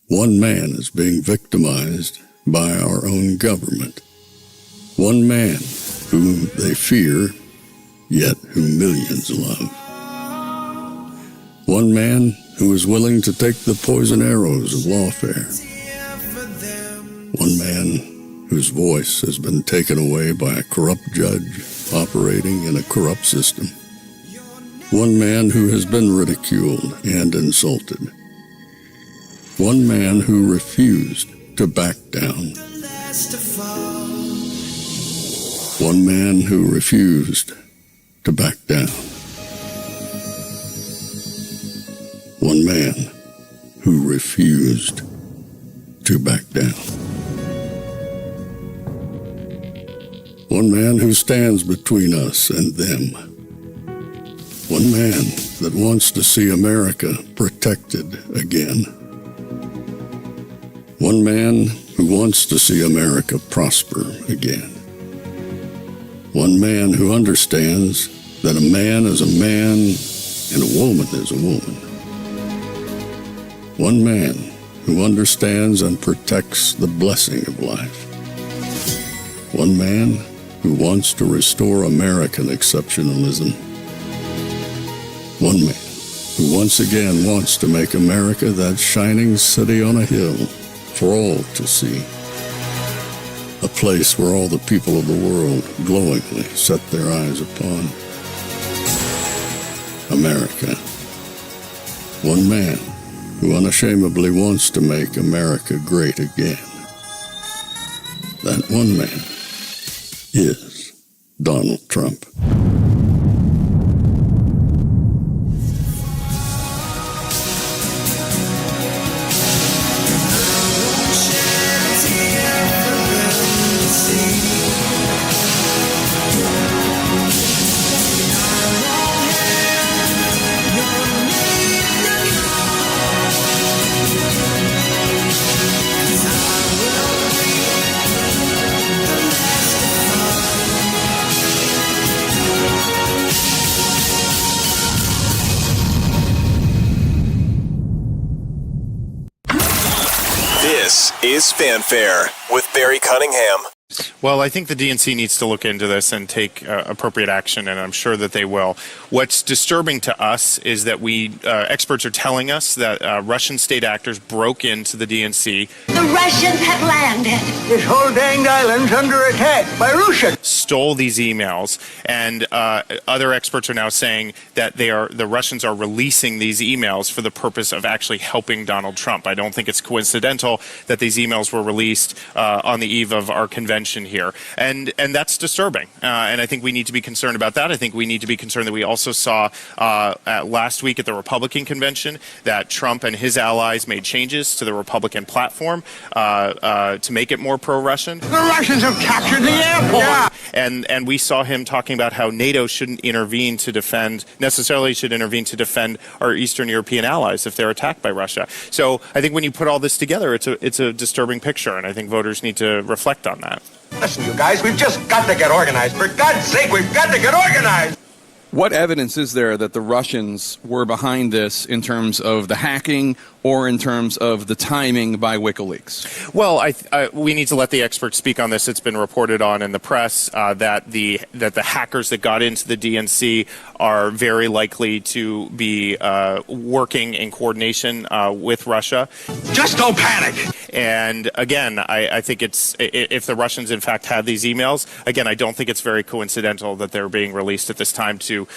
One man is being victimized by our own government. One man whom they fear, yet whom millions love. One man who is willing to take the poison arrows of lawfare. One man whose voice has been taken away by a corrupt judge operating in a corrupt system. One man who has been ridiculed and insulted. One man who refused to back down. One man who refused to back down. One man who refused to back down. One man who stands between us and them. One man that wants to see America protected again. One man who wants to see America prosper again. One man who understands that a man is a man and a woman is a woman. One man who understands and protects the blessing of life. One man who wants to restore American exceptionalism. One man who once again wants to make America that shining city on a hill for all to see. A place where all the people of the world glowingly set their eyes upon. America. One man who unashamedly wants to make America great again. That one man is Donald Trump. This is Fanfare with Barry Cunningham. Well, I think the DNC needs to look into this and take appropriate action, and I'm sure that they will. What's disturbing to us is that experts are telling us that Russian state actors broke into the DNC. The Russians have landed. This whole danged island's under attack by Russia. Stole these emails, and other experts are now saying that the Russians are releasing these emails for the purpose of actually helping Donald Trump. I don't think it's coincidental that these emails were released on the eve of our convention here, and that's disturbing. And I think we need to be concerned about that. I think we need to be concerned that we also saw last week at the Republican convention that Trump and his allies made changes to the Republican platform to make it more pro-Russian. The Russians have captured the airport. Yeah. And we saw him talking about how NATO shouldn't necessarily defend our Eastern European allies if they're attacked by Russia. So I think when you put all this together, it's a disturbing picture, and I think voters need to reflect on that. Listen, you guys, we've just got to get organized. For God's sake, we've got to get organized. What evidence is there that the Russians were behind this in terms of the hacking or in terms of the timing by WikiLeaks? Well, we need to let the experts speak on this. It's been reported on in the press that the hackers that got into the DNC are very likely to be working in coordination with Russia. Just don't panic. And again, I think if the Russians in fact had these emails, again, I don't think it's very coincidental that they're being released at this time to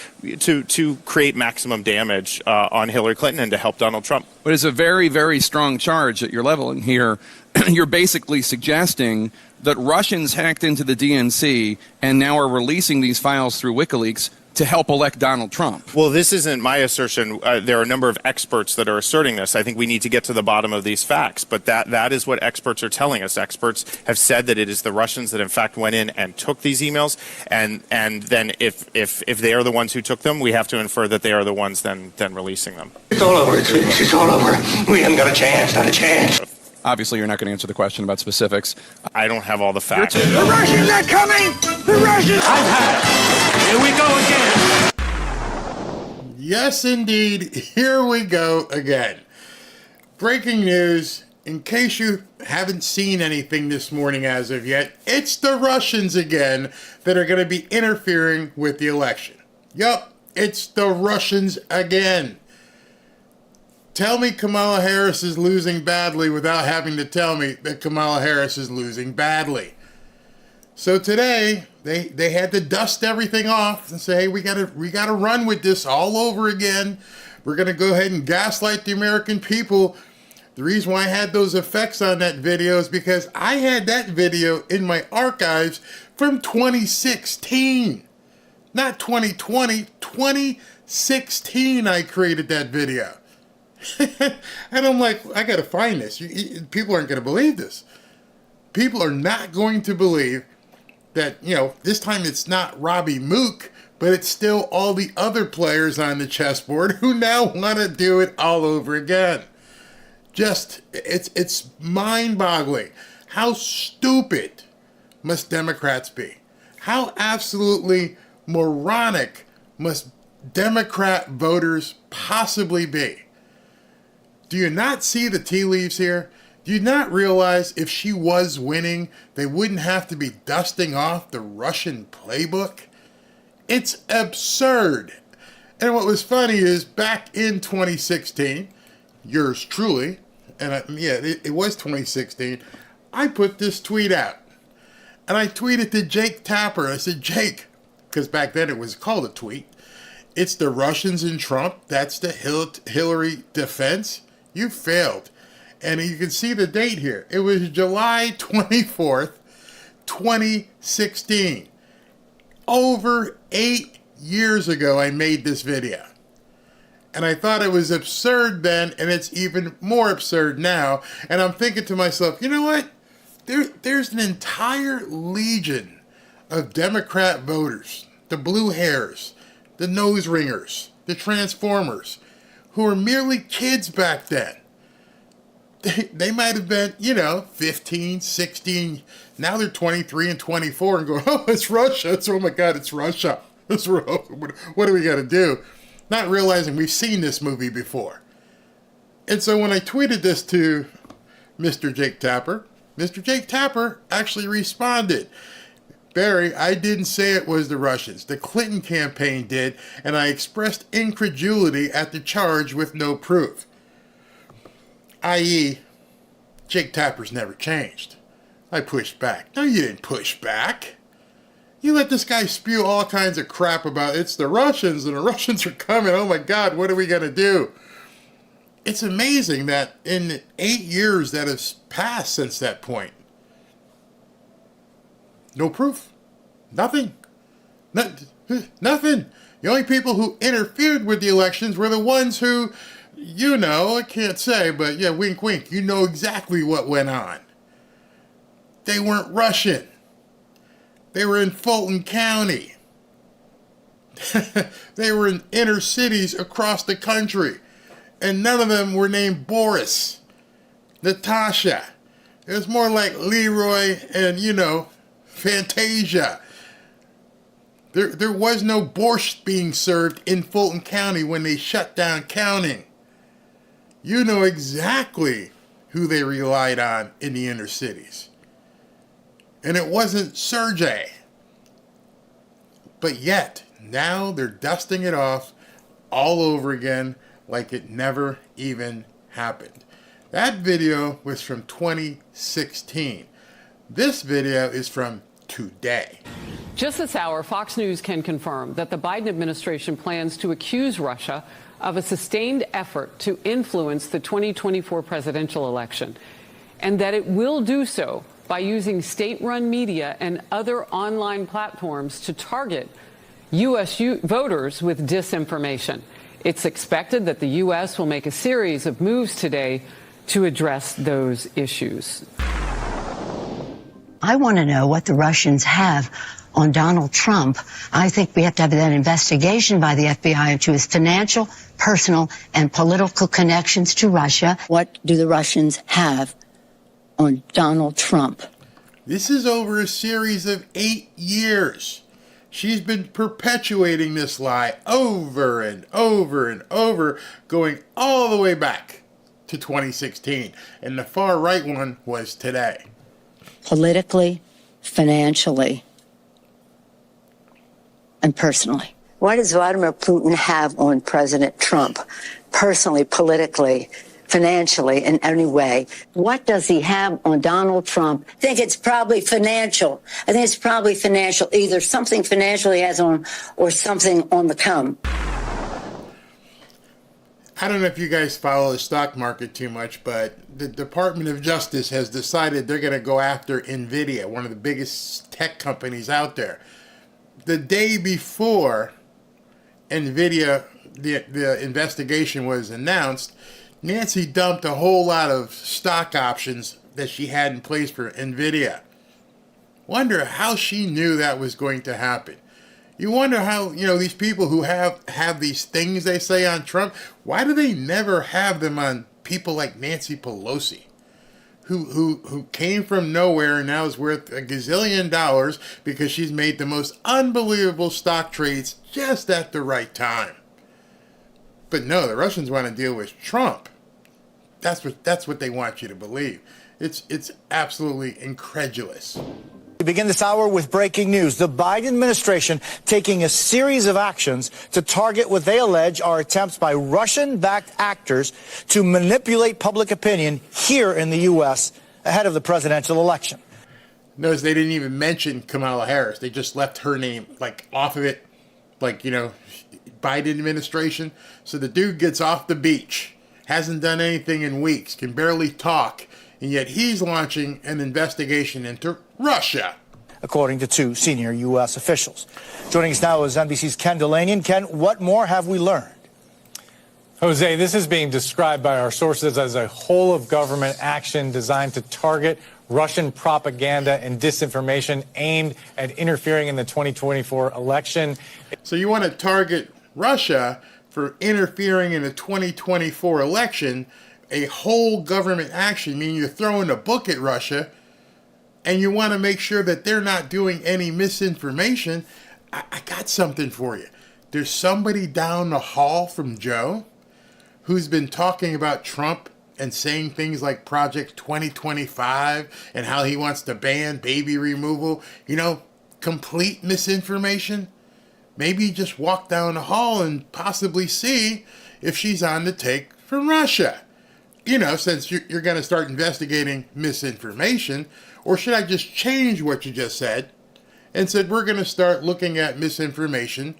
create maximum damage on Hillary Clinton and to help Donald Trump. But it's a very, very strong charge that you're leveling here. You're basically suggesting that Russians hacked into the DNC and now are releasing these files through WikiLeaks to help elect Donald Trump. Well, this isn't my assertion. There are a number of experts that are asserting this. I think we need to get to the bottom of these facts, but that is what experts are telling us. Experts have said that it is the Russians that in fact went in and took these emails, and then if they are the ones who took them, we have to infer that they are the ones then releasing them. It's all over. It's all over. We haven't got a chance. Not a chance. Obviously, you're not going to answer the question about specifics. I don't have all the facts. The Russians are coming! The Russians! I've had it. Here we go again. Yes, indeed. Here we go again. Breaking news in case you haven't seen anything this morning as of yet, it's the Russians again that are going to be interfering with the election. Yup, it's the Russians again. Tell me Kamala Harris is losing badly without having to tell me that Kamala Harris is losing badly. So today, they had to dust everything off and say, hey, we gotta run with this all over again. We're going to go ahead and gaslight the American people. The reason why I had those effects on that video is because I had that video in my archives from 2016. Not 2020, 2016 I created that video. And I'm like, I got to find this. People aren't going to believe this. People are not going to believe that, this time it's not Robbie Mook, but it's still all the other players on the chessboard who now want to do it all over again. Just, it's mind-boggling. How stupid must Democrats be? How absolutely moronic must Democrat voters possibly be? Do you not see the tea leaves here? Do you not realize if she was winning, they wouldn't have to be dusting off the Russian playbook? It's absurd. And what was funny is back in 2016, yours truly, and it was 2016, I put this tweet out. And I tweeted to Jake Tapper. I said, Jake, because back then it was called a tweet, it's the Russians and Trump. That's the Hillary defense. You failed. And you can see the date here. It was July 24th, 2016. Over 8 years ago, I made this video. And I thought it was absurd then, and it's even more absurd now. And I'm thinking to myself, you know what? There's an entire legion of Democrat voters, the blue hairs, the nose ringers, the transformers, who were merely kids back then. They might have been, 15, 16. Now they're 23 and 24 and go, oh, it's Russia. Oh, my God, it's Russia. What do we got to do? Not realizing we've seen this movie before. And so when I tweeted this to Mr. Jake Tapper actually responded. Barry, I didn't say it was the Russians. The Clinton campaign did, and I expressed incredulity at the charge with no proof. I.e., Jake Tapper's never changed. I pushed back. No, you didn't push back. You let this guy spew all kinds of crap about it's the Russians and the Russians are coming. Oh my God, what are we going to do? It's amazing that in 8 years that has passed since that point, no proof. Nothing. Nothing. The only people who interfered with the elections were the ones who, I can't say, but yeah, wink, wink, you know exactly what went on. They weren't Russian. They were in Fulton County. They were in inner cities across the country. And none of them were named Boris, Natasha. It was more like Leroy and, Fantasia. There was no borscht being served in Fulton County when they shut down counting. You know exactly who they relied on in the inner cities. And it wasn't Sergey. But yet, now they're dusting it off all over again like it never even happened. That video was from 2016. This video is from today. Just this hour, Fox News can confirm that the Biden administration plans to accuse Russia of a sustained effort to influence the 2024 presidential election, and that it will do so by using state-run media and other online platforms to target U.S. voters with disinformation. It's expected that the U.S. will make a series of moves today to address those issues. I want to know what the Russians have on Donald Trump. I think we have to have that investigation by the FBI into his financial, personal, and political connections to Russia. What do the Russians have on Donald Trump? This is over a series of 8 years. She's been perpetuating this lie over and over and over, going all the way back to 2016. And the far right one was today. Politically, financially, and personally. What does Vladimir Putin have on President Trump? Personally, politically, financially, in any way. What does he have on Donald Trump? I think it's probably financial. Either something financial he has on or something on the come. I don't know if you guys follow the stock market too much, but the Department of Justice has decided they're going to go after Nvidia, one of the biggest tech companies out there. The day before Nvidia, the investigation was announced, Nancy dumped a whole lot of stock options that she had in place for Nvidia. Wonder how she knew that was going to happen. You wonder how, these people who have these things they say on Trump, why do they never have them on people like Nancy Pelosi, who came from nowhere and now is worth $1 gazillion because she's made the most unbelievable stock trades just at the right time. But no, the Russians want to deal with Trump. That's what they want you to believe. It's absolutely incredulous. We begin this hour with breaking news. The Biden administration taking a series of actions to target what they allege are attempts by Russian-backed actors to manipulate public opinion here in the U.S. ahead of the presidential election. Notice they didn't even mention Kamala Harris. They just left her name off of it, Biden administration. So the dude gets off the beach, hasn't done anything in weeks, can barely talk, and yet he's launching an investigation into Russia, according to two senior U.S. officials. Joining us now is NBC's Ken Delanian. Ken, what more have we learned? Jose, this is being described by our sources as a whole-of-government action designed to target Russian propaganda and disinformation aimed at interfering in the 2024 election. So you want to target Russia for interfering in the 2024 election, a whole government action, meaning you're throwing a book at Russia, and you want to make sure that they're not doing any misinformation. I got something for you. There's somebody down the hall from Joe who's been talking about Trump and saying things like Project 2025 and how he wants to ban baby removal. Complete misinformation. Maybe just walk down the hall and possibly see if she's on the take from Russia. Since you're going to start investigating misinformation. Or should I just change what you just said and said we're going to start looking at misinformation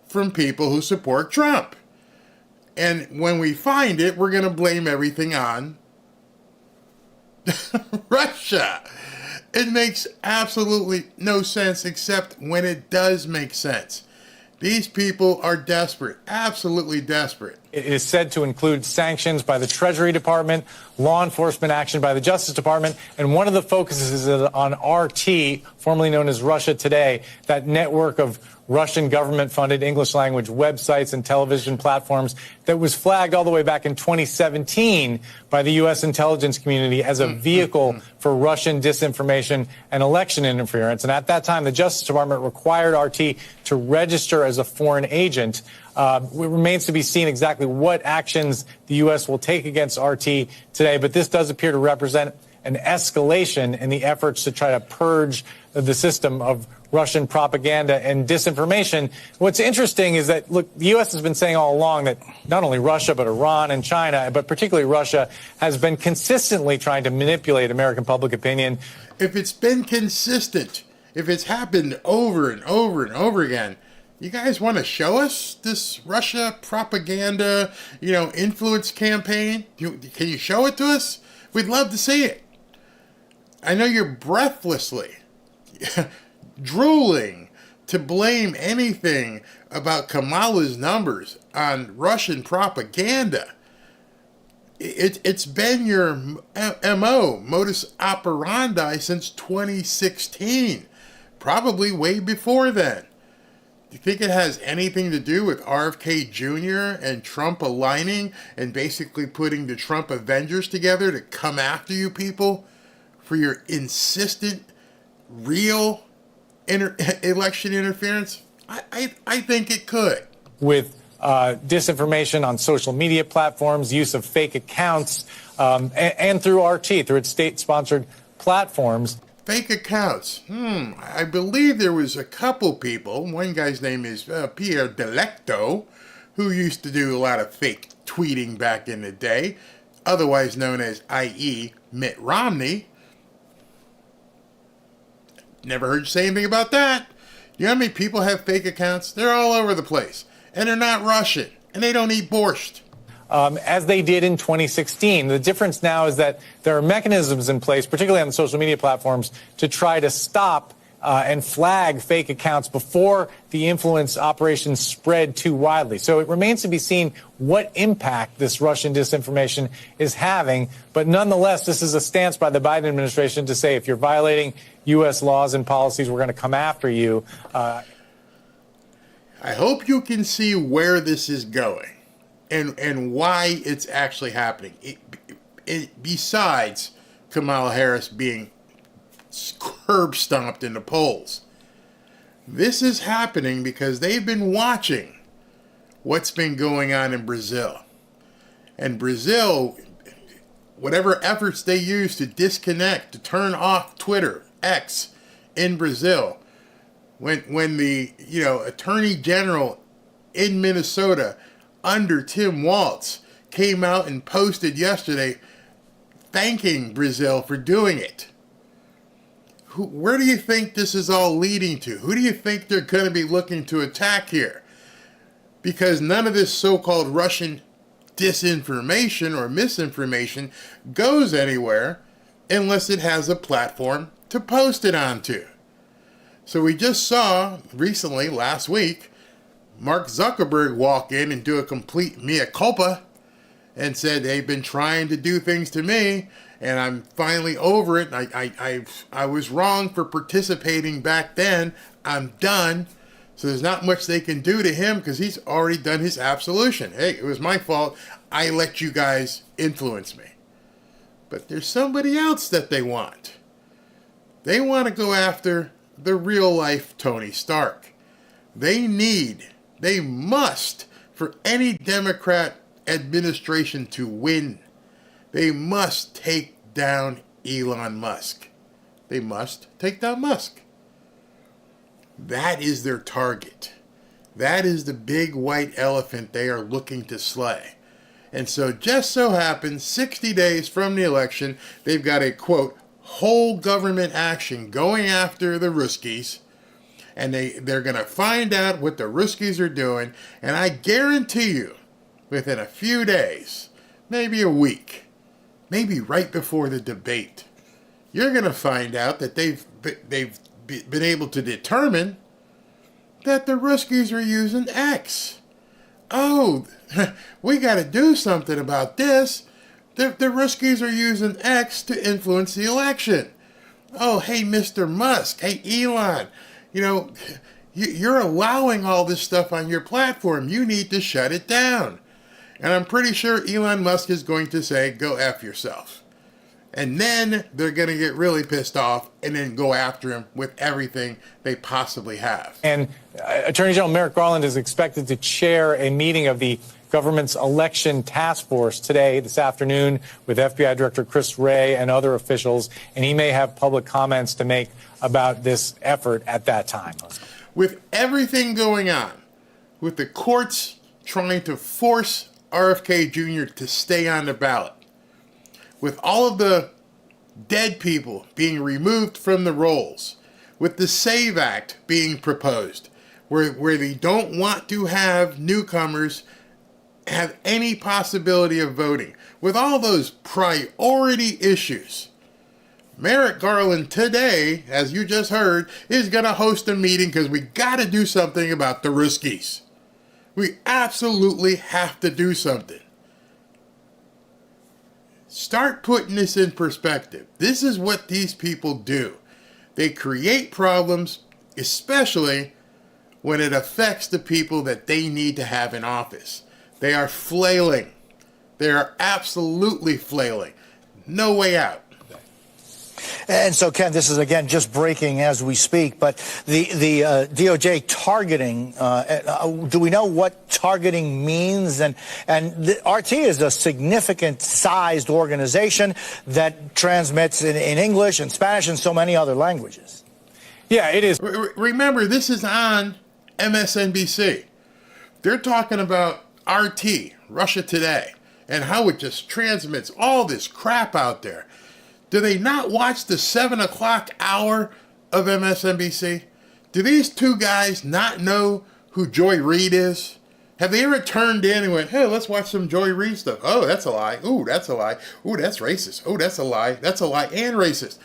from people who support Trump? And when we find it, we're going to blame everything on Russia. It makes absolutely no sense except when it does make sense. These people are desperate, absolutely desperate. It is said to include sanctions by the Treasury Department, law enforcement action by the Justice Department, and one of the focuses is on RT, formerly known as Russia Today, that network of Russian government-funded English-language websites and television platforms that was flagged all the way back in 2017 by the U.S. intelligence community as a vehicle for Russian disinformation and election interference. And at that time, the Justice Department required RT to register as a foreign agent. It remains to be seen exactly what actions the U.S. will take against RT today, but this does appear to represent an escalation in the efforts to try to purge the system of Russian propaganda and disinformation. What's interesting is that, look, the U.S. has been saying all along that not only Russia, but Iran and China, but particularly Russia, has been consistently trying to manipulate American public opinion. If it's been consistent, if it's happened over and over and over again, you guys want to show us this Russia propaganda, influence campaign? Can you show it to us? We'd love to see it. I know you're breathlessly drooling to blame anything about Kamala's numbers on Russian propaganda. It's been your MO, modus operandi, since 2016, probably way before then. Do you think it has anything to do with RFK Jr. and Trump aligning and basically putting the Trump Avengers together to come after you people for your insistent, real election interference? I think it could. With disinformation on social media platforms, use of fake accounts, and through RT, through its state-sponsored platforms. Fake accounts. I believe there was a couple people. One guy's name is Pierre Delecto, who used to do a lot of fake tweeting back in the day, otherwise known as i.e. Mitt Romney. Never heard you say anything about that. You know how many people have fake accounts? They're all over the place. And they're not Russian. And they don't eat borscht. As they did in 2016. The difference now is that there are mechanisms in place, particularly on the social media platforms, to try to stop and flag fake accounts before the influence operations spread too widely. So it remains to be seen what impact this Russian disinformation is having. But nonetheless, this is a stance by the Biden administration to say if you're violating U.S. laws and policies, we're going to come after you. I hope you can see where this is going and why it's actually happening. Besides Kamala Harris being curb stomped in the polls, this is happening because they've been watching what's been going on in Brazil. And Brazil, whatever efforts they use to disconnect, to turn off Twitter, X, in Brazil, when the Attorney General in Minnesota under Tim Walz came out and posted yesterday thanking Brazil for doing it. Where do you think this is all leading to? Who do you think they're going to be looking to attack here? Because none of this so-called Russian disinformation or misinformation goes anywhere unless it has a platform to post it onto. So we just saw recently, last week, Mark Zuckerberg walk in and do a complete mea culpa and said they've been trying to do things to me and I'm finally over it. I was wrong for participating back then. I'm done. So there's not much they can do to him because he's already done his absolution. Hey, it was my fault. I let you guys influence me. But there's somebody else that they want. They want to go after the real life Tony Stark. They must, for any Democrat administration to win, they must take down Elon Musk. They must take down Musk. That is their target. That is the big white elephant they are looking to slay. And so just so happens, 60 days from the election, they've got a, quote, whole government action going after the Ruskies. And they're going to find out what the Ruskies are doing. And I guarantee you, within a few days, maybe a week, maybe right before the debate, you're going to find out that they've been able to determine that the Ruskies are using X. Oh, we got to do something about this. The Ruskies are using X to influence the election. Oh, hey, Mr. Musk. Hey, Elon. You're allowing all this stuff on your platform. You need to shut it down. And I'm pretty sure Elon Musk is going to say, go F yourself. And then they're going to get really pissed off and then go after him with everything they possibly have. And Attorney General Merrick Garland is expected to chair a meeting of the government's election task force today, this afternoon, with FBI Director Chris Wray and other officials. And he may have public comments to make about this effort at that time. With everything going on, with the courts trying to force RFK Jr. to stay on the ballot, with all of the dead people being removed from the rolls, with the SAVE Act being proposed, where they don't want to have newcomers have any possibility of voting, with all those priority issues, Merrick Garland today, as you just heard, is going to host a meeting because we got to do something about the Ruskies. We absolutely have to do something. Start putting this in perspective. This is what these people do. They create problems, especially when it affects the people that they need to have in office. They are flailing. They are absolutely flailing. No way out. And so, Ken, this is, again, just breaking as we speak, but the DOJ targeting, do we know what targeting means? And RT is a significant sized organization that transmits in English and Spanish and so many other languages. Yeah, it is. Remember, this is on MSNBC. They're talking about RT, Russia Today, and how it just transmits all this crap out there. Do they not watch the 7 o'clock hour of MSNBC? Do these two guys not know who Joy Reid is? Have they ever turned in and went, hey, let's watch some Joy Reid stuff? Oh, that's a lie. Ooh, that's a lie. Ooh, that's racist. Oh, that's a lie. That's a lie and racist.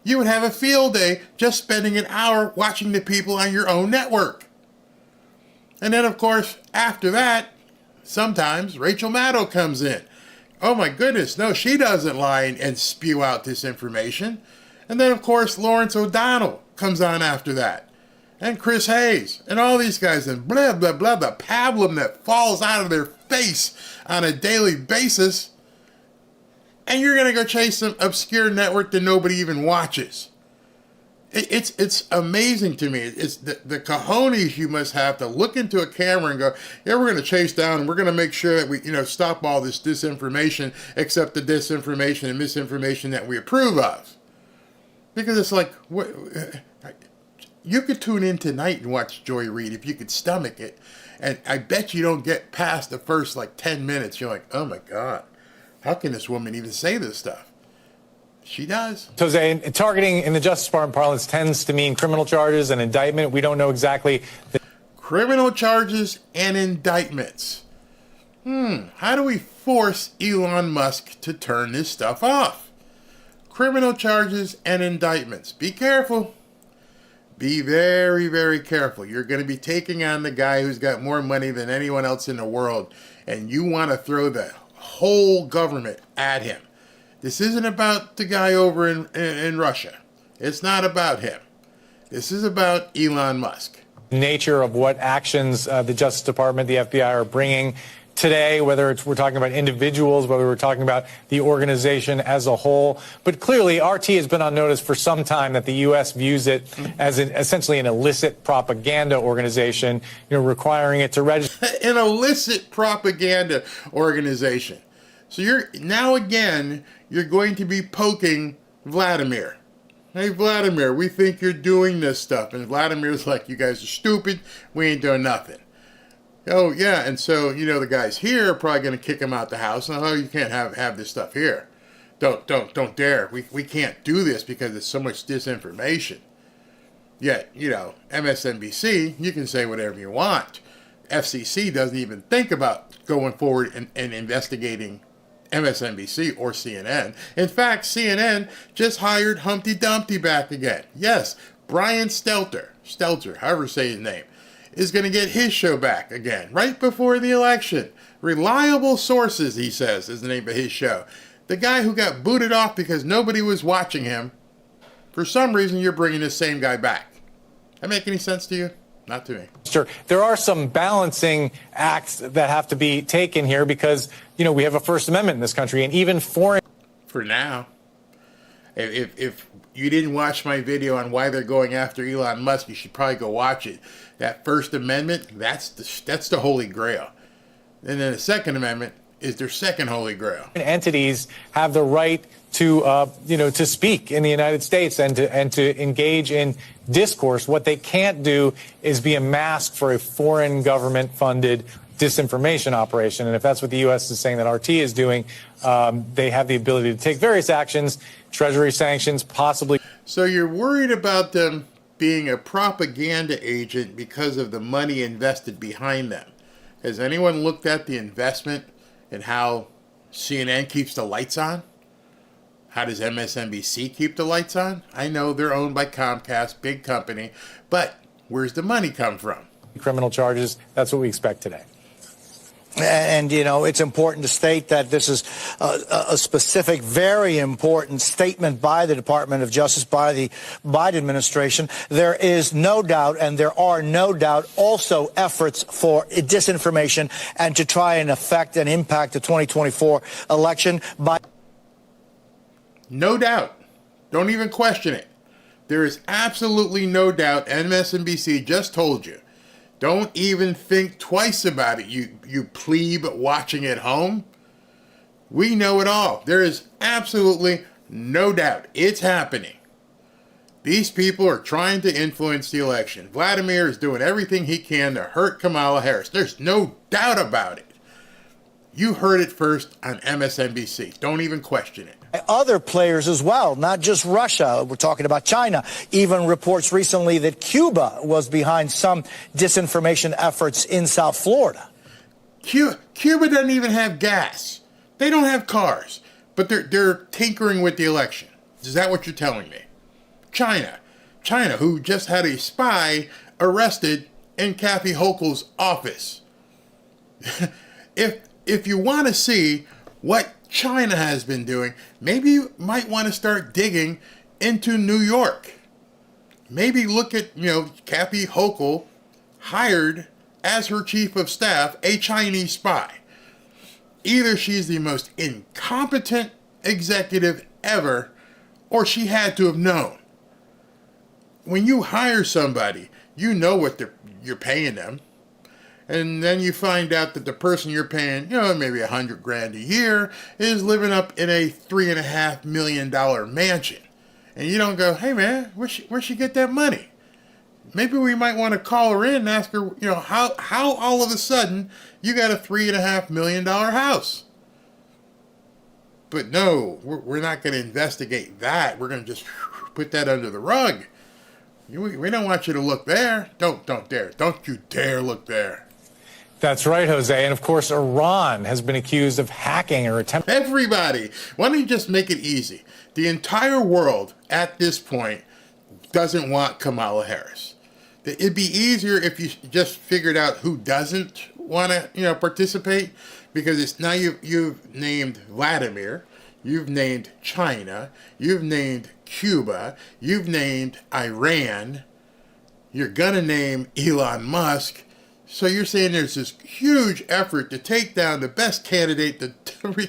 You would have a field day just spending an hour watching the people on your own network. And then, of course, after that, sometimes Rachel Maddow comes in. Oh my goodness, no, she doesn't lie and spew out this information. And then, of course, Lawrence O'Donnell comes on after that. And Chris Hayes and all these guys and blah, blah, blah, the pablum that falls out of their face on a daily basis. And you're going to go chase some obscure network that nobody even watches. It's amazing to me. It's the cojones you must have to look into a camera and go, yeah, we're going to chase down and we're going to make sure that we, stop all this disinformation, except the disinformation and misinformation that we approve of. Because it's like, you could tune in tonight and watch Joy Reid if you could stomach it. And I bet you don't get past the first 10 minutes. You're like, oh my God, how can this woman even say this stuff? She does. Jose, targeting in the Justice Department parlance tends to mean criminal charges and indictment. We don't know exactly. Criminal charges and indictments. How do we force Elon Musk to turn this stuff off? Criminal charges and indictments. Be careful. Be very, very careful. You're going to be taking on the guy who's got more money than anyone else in the world, and you want to throw the whole government at him. This isn't about the guy over in Russia. It's not about him. This is about Elon Musk. Nature of what actions the Justice Department, the FBI are bringing today, whether we're talking about individuals, whether we're talking about the organization as a whole. But clearly, RT has been on notice for some time that the U.S. views it as essentially an illicit propaganda organization, requiring it to register. An illicit propaganda organization. So you're going to be poking Vladimir. Hey, Vladimir, we think you're doing this stuff. And Vladimir's like, you guys are stupid. We ain't doing nothing. Oh, yeah. And so, the guys here are probably going to kick him out the house. Oh, you can't have this stuff here. Don't dare. We can't do this because there's so much disinformation. Yet, MSNBC, you can say whatever you want. FCC doesn't even think about going forward and investigating MSNBC or CNN. In fact, CNN just hired Humpty Dumpty back again. Yes, Brian Stelter, however you say his name, is going to get his show back again right before the election. Reliable Sources, he says, is the name of his show. The guy who got booted off because nobody was watching him, for some reason you're bringing this same guy back. That make any sense to you? Not to me. Sure. There are some balancing acts that have to be taken here because, we have a First Amendment in this country, and even foreign. For now. If you didn't watch my video on why they're going after Elon Musk, you should probably go watch it. That First Amendment, that's the Holy Grail. And then the Second Amendment is their second Holy Grail. Entities have the right to, to speak in the United States and to engage in discourse. What they can't do is be a mask for a foreign government-funded disinformation operation. And if that's what the U.S. is saying that RT is doing, they have the ability to take various actions, Treasury sanctions, possibly. So you're worried about them being a propaganda agent because of the money invested behind them. Has anyone looked at the investment and how CNN keeps the lights on? How does MSNBC keep the lights on? I know they're owned by Comcast, big company, but where's the money come from? Criminal charges, that's what we expect today. And, it's important to state that this is a specific, very important statement by the Department of Justice, by the Biden administration. There is no doubt, and there are no doubt also efforts for disinformation and to try and affect and impact the 2024 election. No doubt. Don't even question it. There is absolutely no doubt. MSNBC just told you. Don't even think twice about it, you plebe watching at home. We know it all. There is absolutely no doubt. It's happening. These people are trying to influence the election. Vladimir is doing everything he can to hurt Kamala Harris. There's no doubt about it. You heard it first on MSNBC. Don't even question it. Other players as well, not just Russia. We're talking about China. Even reports recently that Cuba was behind some disinformation efforts in South Florida. Cuba doesn't even have gas. They don't have cars, but they're tinkering with the election. Is that what you're telling me? China, who just had a spy arrested in Kathy Hochul's office. If you want to see what China has been doing, maybe you might want to start digging into New York. Maybe look at, Kathy Hochul hired as her chief of staff a Chinese spy. Either she's the most incompetent executive ever, or she had to have known. When you hire somebody, you know what you're paying them. And then you find out that the person you're paying, maybe $100,000 a year, is living up in a $3.5 million mansion. And you don't go, hey man, where'd she get that money? Maybe we might want to call her in and ask her, how all of a sudden you got a $3.5 million house. But no, we're not going to investigate that. We're going to just put that under the rug. We don't want you to look there. Don't dare. Don't you dare look there. That's right, Jose. And of course, Iran has been accused of hacking or attempting. Everybody, why don't you just make it easy? The entire world at this point doesn't want Kamala Harris. It'd be easier if you just figured out who doesn't want to, participate, because it's now you've named Vladimir, you've named China, you've named Cuba, you've named Iran, you're gonna name Elon Musk. So you're saying there's this huge effort to take down the best candidate the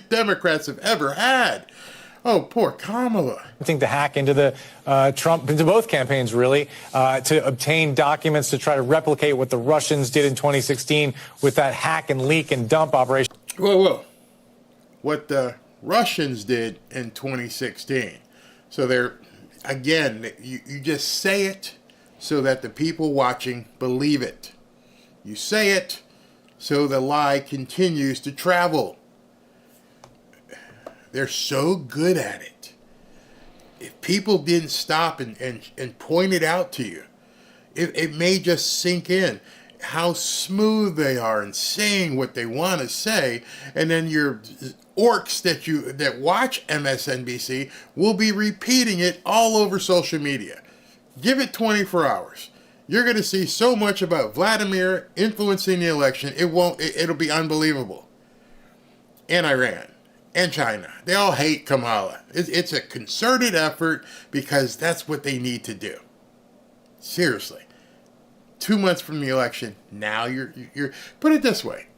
Democrats have ever had. Oh, poor Kamala. I think to hack into the into both campaigns, really, to obtain documents to try to replicate what the Russians did in 2016 with that hack and leak and dump operation. Whoa. What the Russians did in 2016. So you just say it so that the people watching believe it. You say it so the lie continues to travel. They're so good at it. If people didn't stop and point it out to you, it may just sink in how smooth they are in saying what they want to say, and then your orcs that watch MSNBC will be repeating it all over social media. Give it 24 hours. You're going to see so much about Vladimir influencing the election. It'll be unbelievable. And Iran and China, they all hate Kamala. It's a concerted effort because that's what they need to do. Seriously. 2 months from the election, now you're put it this way.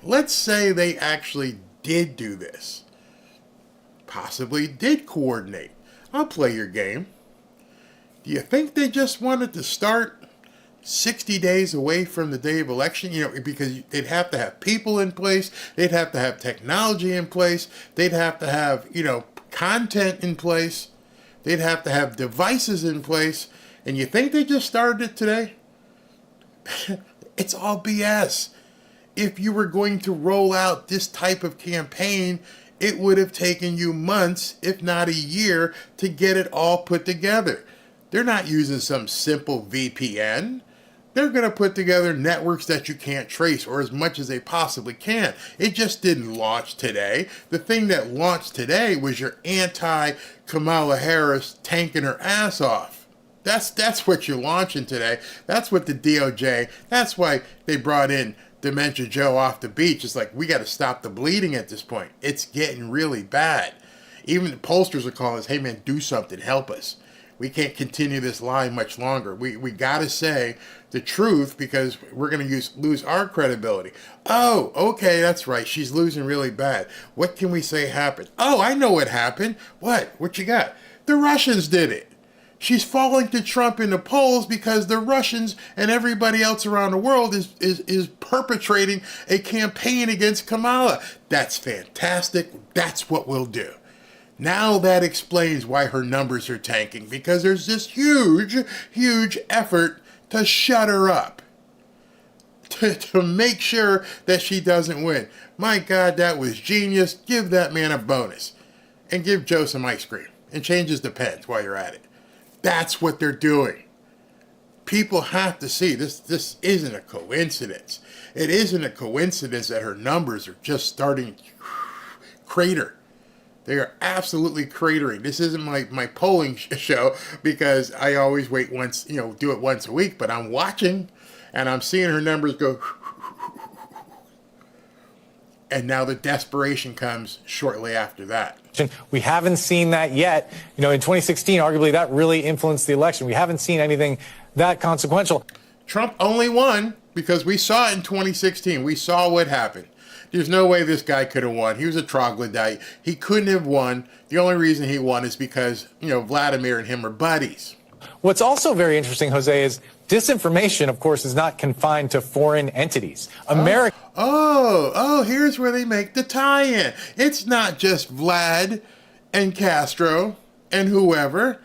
Let's say they actually did do this. Possibly did coordinate. I'll play your game. Do you think they just wanted to start 60 days away from the day of election, because they'd have to have people in place, they'd have to have technology in place, they'd have to have, content in place, they'd have to have devices in place, and you think they just started it today? It's all BS. If you were going to roll out this type of campaign, it would have taken you months, if not a year, to get it all put together. They're not using some simple VPN. They're going to put together networks that you can't trace, or as much as they possibly can. It just didn't launch today. The thing that launched today was your anti-Kamala Harris tanking her ass off. That's what you're launching today. That's what the DOJ, that's why they brought in Dementia Joe off the beach. It's like, we got to stop the bleeding at this point. It's getting really bad. Even the pollsters are calling us, hey man, do something, help us. We can't continue this lie much longer. We got to say the truth, because we're going to lose our credibility. Oh, okay, that's right. She's losing really bad. What can we say happened? Oh, I know what happened. What you got? The Russians did it. She's falling to Trump in the polls because the Russians and everybody else around the world is perpetrating a campaign against Kamala. That's fantastic. That's what we'll do. Now that explains why her numbers are tanking, because there's this huge, huge effort to shut her up, to make sure that she doesn't win. My God, that was genius. Give that man a bonus. And give Joe some ice cream. And change his Depends while you're at it. That's what they're doing. People have to see this isn't a coincidence. It isn't a coincidence that her numbers are just starting to crater. They are absolutely cratering. This isn't my polling show, because I always wait once, do it once a week, but I'm watching and I'm seeing her numbers go. And now the desperation comes shortly after that. We haven't seen that yet. In 2016, arguably that really influenced the election. We haven't seen anything that consequential. Trump only won because we saw it in 2016. We saw what happened. There's no way this guy could have won. He was a troglodyte. He couldn't have won. The only reason he won is because, Vladimir and him are buddies. What's also very interesting, Jose, is disinformation, of course, is not confined to foreign entities. Here's where they make the tie-in. It's not just Vlad and Castro and whoever.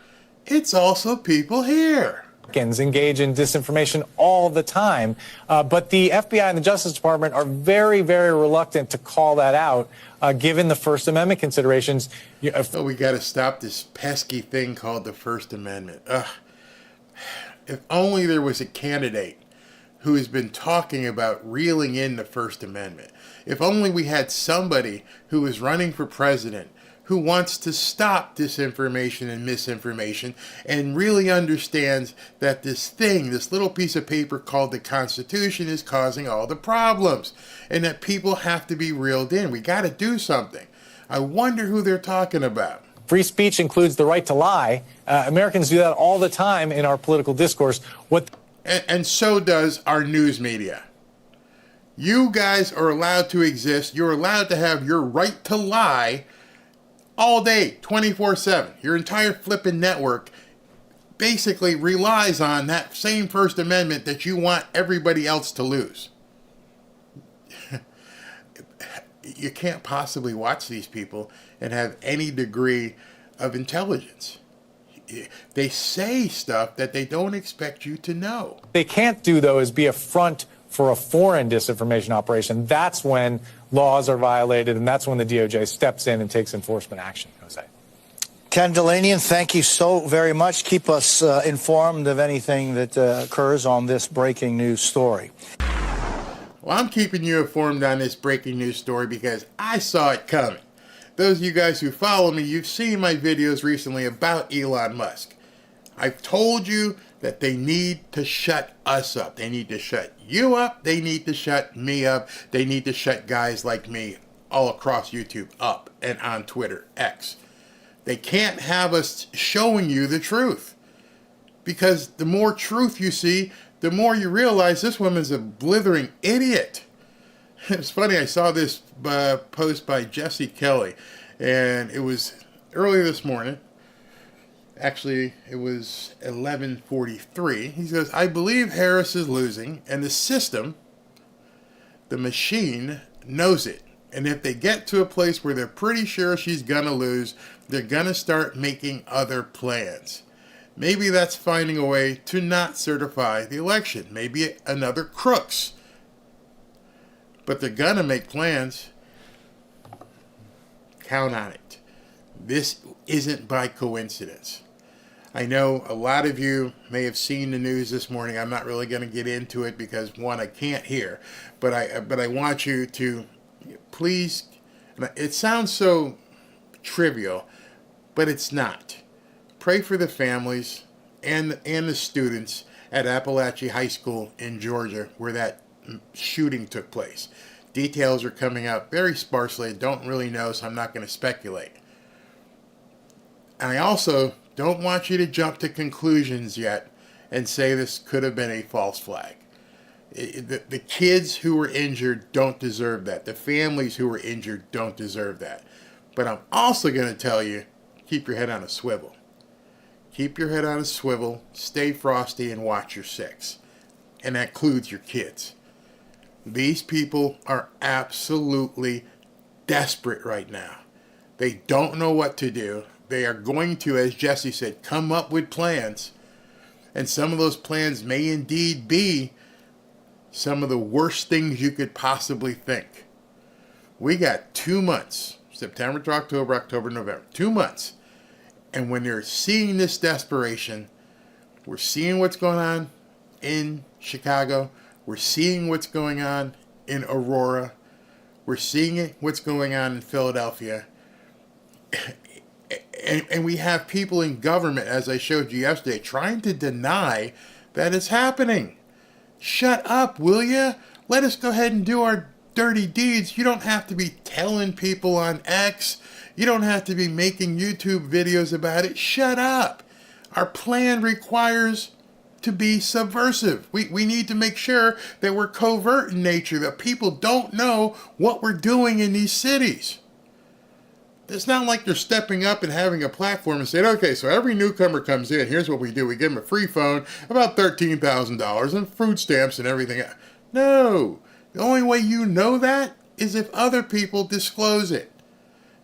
It's also people here. Engage in disinformation all the time. But the FBI and the Justice Department are very, very reluctant to call that out, given the First Amendment considerations. We got to stop this pesky thing called the First Amendment. If only there was a candidate who has been talking about reeling in the First Amendment. If only we had somebody who is running for president who wants to stop disinformation and misinformation and really understands that this little piece of paper called the Constitution is causing all the problems, and that people have to be reeled in. We got to do something. I wonder who they're talking about. Free speech includes the right to lie. Americans do that all the time in our political discourse. And so does our news media. You guys are allowed to exist. You're allowed to have your right to lie all day, 24/7. Your entire flipping network basically relies on that same First Amendment that you want everybody else to lose. You can't possibly watch these people and have any degree of intelligence. They say stuff that they don't expect you to know. They can't do, though, is be a front for a foreign disinformation operation. That's when laws are violated, and that's when the DOJ steps in and takes enforcement action, Jose. Ken Delanian, thank you so very much. Keep us informed of anything that occurs on this breaking news story. Well, I'm keeping you informed on this breaking news story because I saw it coming. Those of you guys who follow me, you've seen my videos recently about Elon Musk. I've told you that they need to shut us up. They need to shut you up. They need to shut me up. They need to shut guys like me all across YouTube up and on Twitter, X. They can't have us showing you the truth. Because the more truth you see, the more you realize this woman's a blithering idiot. It's funny, I saw this post by Jesse Kelly, and it was early this morning. Actually, it was 11:43. He says, I believe Harris is losing, and the system, the machine, knows it. And if they get to a place where they're pretty sure she's going to lose, they're going to start making other plans. Maybe that's finding a way to not certify the election. Maybe another crooks. But they're going to make plans. Count on it. This isn't by coincidence. I know a lot of you may have seen the news this morning. I'm not really going to get into it because, one, I can't hear. But I want you to please, it sounds so trivial, but it's not. Pray for the families and the students at Appalachia High School in Georgia where that shooting took place. Details are coming out very sparsely. I don't really know, so I'm not going to speculate. And I also don't want you to jump to conclusions yet and say this could have been a false flag. The kids who were injured don't deserve that. The families who were injured don't deserve that. But I'm also going to tell you, keep your head on a swivel. keep your head on a swivel, stay frosty, and watch your six. And that includes your kids. These people are absolutely desperate right now. They don't know what to do. They are going to, as Jesse said, come up with plans. And some of those plans may indeed be some of the worst things you could possibly think. We got 2 months, September to October, October, November, 2 months. And when they're seeing this desperation, we're seeing what's going on in Chicago. We're seeing what's going on in Aurora. We're seeing what's going on in Philadelphia. And we have people in government, as I showed you yesterday, trying to deny that it's happening. Shut up, will you? Let us go ahead and do our dirty deeds. You don't have to be telling people on X. You don't have to be making YouTube videos about it. Shut up. Our plan requires to be subversive. We need to make sure that we're covert in nature, that people don't know what we're doing in these cities. It's not like they're stepping up and having a platform and saying, okay, so every newcomer comes in, here's what we do. We give them a free phone, about $13,000 and food stamps and everything else. No. The only way you know that is if other people disclose it.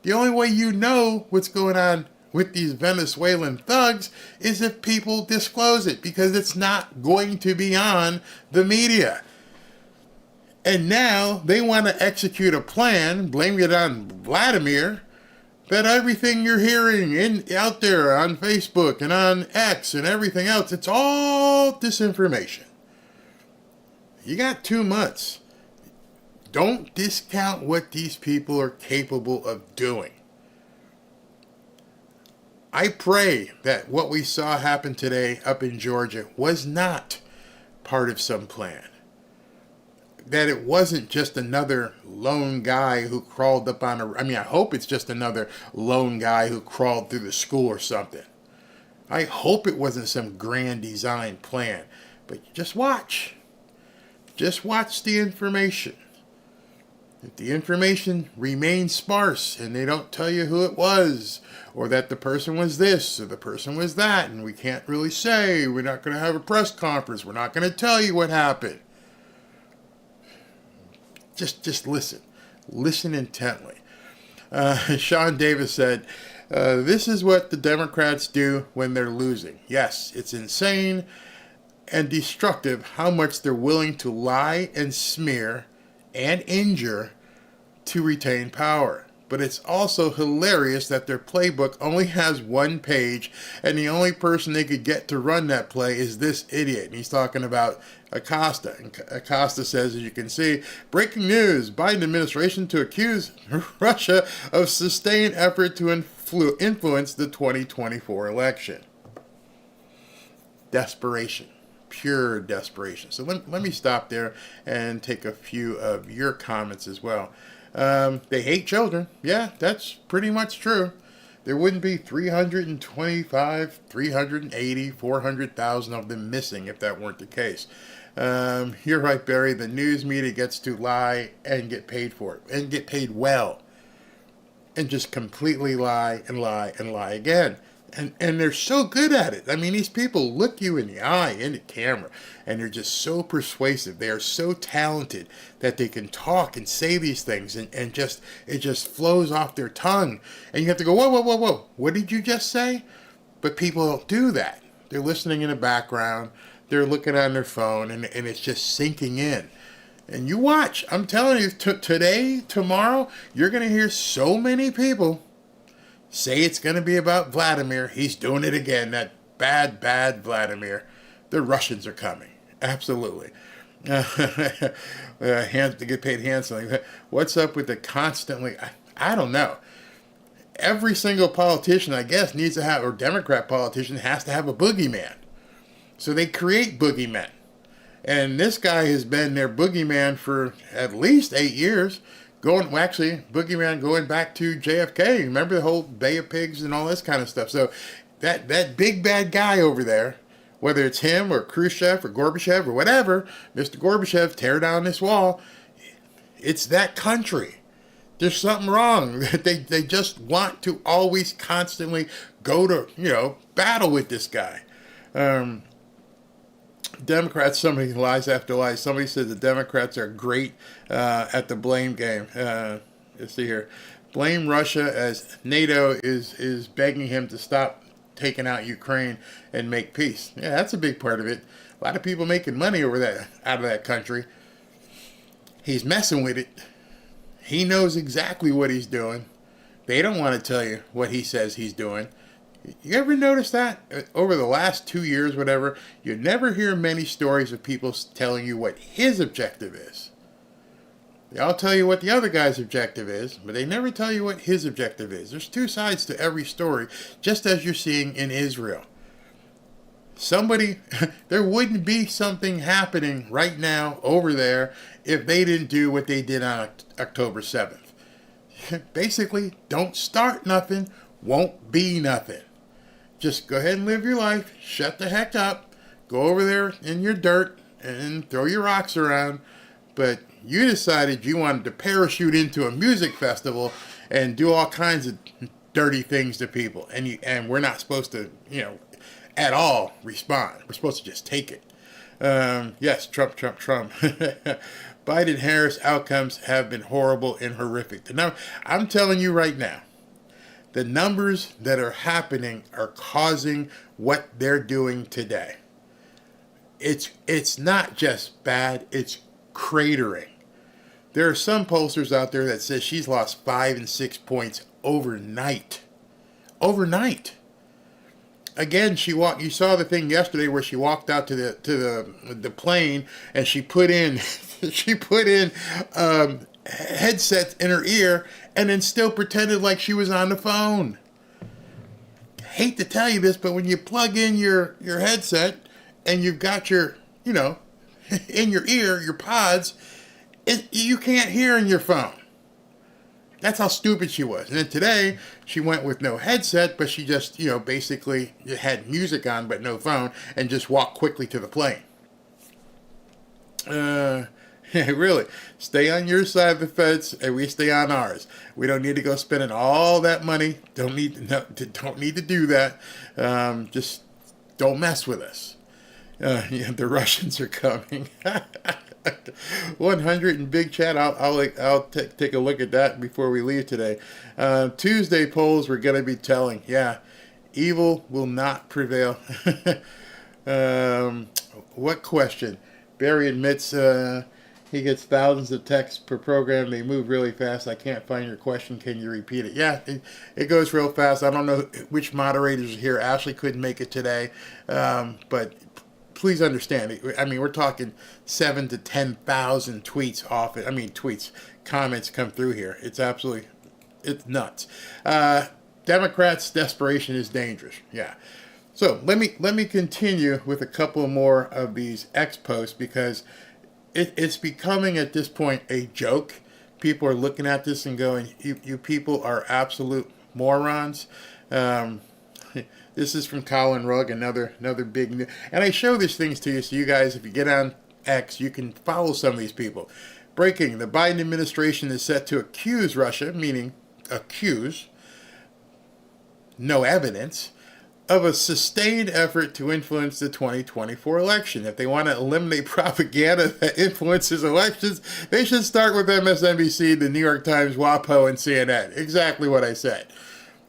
The only way you know what's going on with these Venezuelan thugs is if people disclose it, because it's not going to be on the media. And now they want to execute a plan, blaming it on Vladimir, that everything you're hearing out there on Facebook and on X and everything else, it's all disinformation. You got 2 months. Don't discount what these people are capable of doing. I pray that what we saw happen today up in Georgia was not part of some plan. That it wasn't just another lone guy who crawled up on I hope it's just another lone guy who crawled through the school or something. I hope it wasn't some grand design plan. But just watch. Just watch the information. If the information remains sparse and they don't tell you who it was, or that the person was this or the person was that, and we can't really say, we're not going to have a press conference, we're not going to tell you what happened. Just listen. Listen intently. Sean Davis said, this is what the Democrats do when they're losing. Yes, it's insane and destructive how much they're willing to lie and smear and injure to retain power. But it's also hilarious that their playbook only has 1 page, and the only person they could get to run that play is this idiot. And he's talking about Acosta. And Acosta says, as you can see, breaking news, Biden administration to accuse Russia of sustained effort to influence the 2024 election. Desperation. Pure desperation. So let me stop there and take a few of your comments as well. They hate children. Yeah, that's pretty much true. There wouldn't be 325, 380, 400,000 of them missing if that weren't the case. You're right, Barry. The news media gets to lie and get paid for it, and get paid well, and just completely lie and lie and lie again. And they're so good at it. I mean, these people look you in the eye, in the camera, and they're just so persuasive. They are so talented that they can talk and say these things, and it just flows off their tongue. And you have to go, whoa, whoa, whoa, whoa. What did you just say? But people don't do that. They're listening in the background. They're looking on their phone, and it's just sinking in. And you watch. I'm telling you, today, tomorrow, you're going to hear so many people say it's going to be about Vladimir. He's doing it again. That bad Vladimir. The Russians are coming. Absolutely. To get paid handsomely. What's up with the constantly... I don't know. Every single politician, I guess, needs to have, or Democrat politician, has to have a boogeyman. So they create boogeymen. And this guy has been their boogeyman for at least 8 years. Boogeyman going back to JFK. Remember the whole Bay of Pigs and all this kind of stuff. So that big bad guy over there, whether it's him or Khrushchev or Gorbachev or whatever, Mr. Gorbachev, tear down this wall. It's that country. There's something wrong. They just want to always constantly go to, battle with this guy. Democrats, somebody lies after lies. Somebody said the Democrats are great at the blame game. Let's see here. Blame Russia as NATO is begging him to stop taking out Ukraine and make peace. Yeah, that's a big part of it. A lot of people making money out of that country. He's messing with it. He knows exactly what he's doing. They don't want to tell you what he says he's doing. You ever notice that? Over the last 2 years, whatever, you never hear many stories of people telling you what his objective is. They all tell you what the other guy's objective is, but they never tell you what his objective is. There's two sides to every story, just as you're seeing in Israel. There wouldn't be something happening right now over there if they didn't do what they did on October 7th. Basically, don't start nothing, won't be nothing. Just go ahead and live your life, shut the heck up, go over there in your dirt and throw your rocks around. But you decided you wanted to parachute into a music festival and do all kinds of dirty things to people. And we're not supposed to, at all respond. We're supposed to just take it. Yes, Trump. Biden-Harris outcomes have been horrible and horrific. I'm telling you right now, the numbers that are happening are causing what they're doing today. It's not just bad, it's cratering. There are some pollsters out there that says she's lost 5 and 6 points overnight. Overnight. Again, you saw the thing yesterday where she walked out to the plane and she put in headsets in her ear and then still pretended like she was on the phone. Hate to tell you this, but when you plug in your headset and you've got your, in your ear, your pods, you can't hear in your phone. That's how stupid she was. And then today, she went with no headset, but she just, basically had music on but no phone and just walked quickly to the plane. Really, stay on your side of the fence and we stay on ours. We don't need to go spending all that money. Don't need to do that. Just don't mess with us. The Russians are coming. 100 in big chat. I'll take a look at that before we leave today. Tuesday polls we're going to be telling. Yeah, evil will not prevail. What question? Barry admits he gets thousands of texts per program. They move really fast. I can't find your question. Can you repeat it? Yeah, it goes real fast. I don't know which moderators are here. Ashley couldn't make it today, but please understand. I mean, we're talking 7,000 to 10,000 tweets off it. I mean, comments come through here. It's nuts. Democrats' desperation is dangerous. Yeah. So let me continue with a couple more of these X posts because it's becoming at this point a joke. People are looking at this and going, "You people are absolute morons." This is from Colin Rugg, another big news. And I show these things to you so you guys, if you get on X, you can follow some of these people. Breaking: the Biden administration is set to accuse Russia, meaning accuse, no evidence, of a sustained effort to influence the 2024 election. If they want to eliminate propaganda that influences elections, they should start with MSNBC, the New York Times, WAPO, and CNN. Exactly what I said.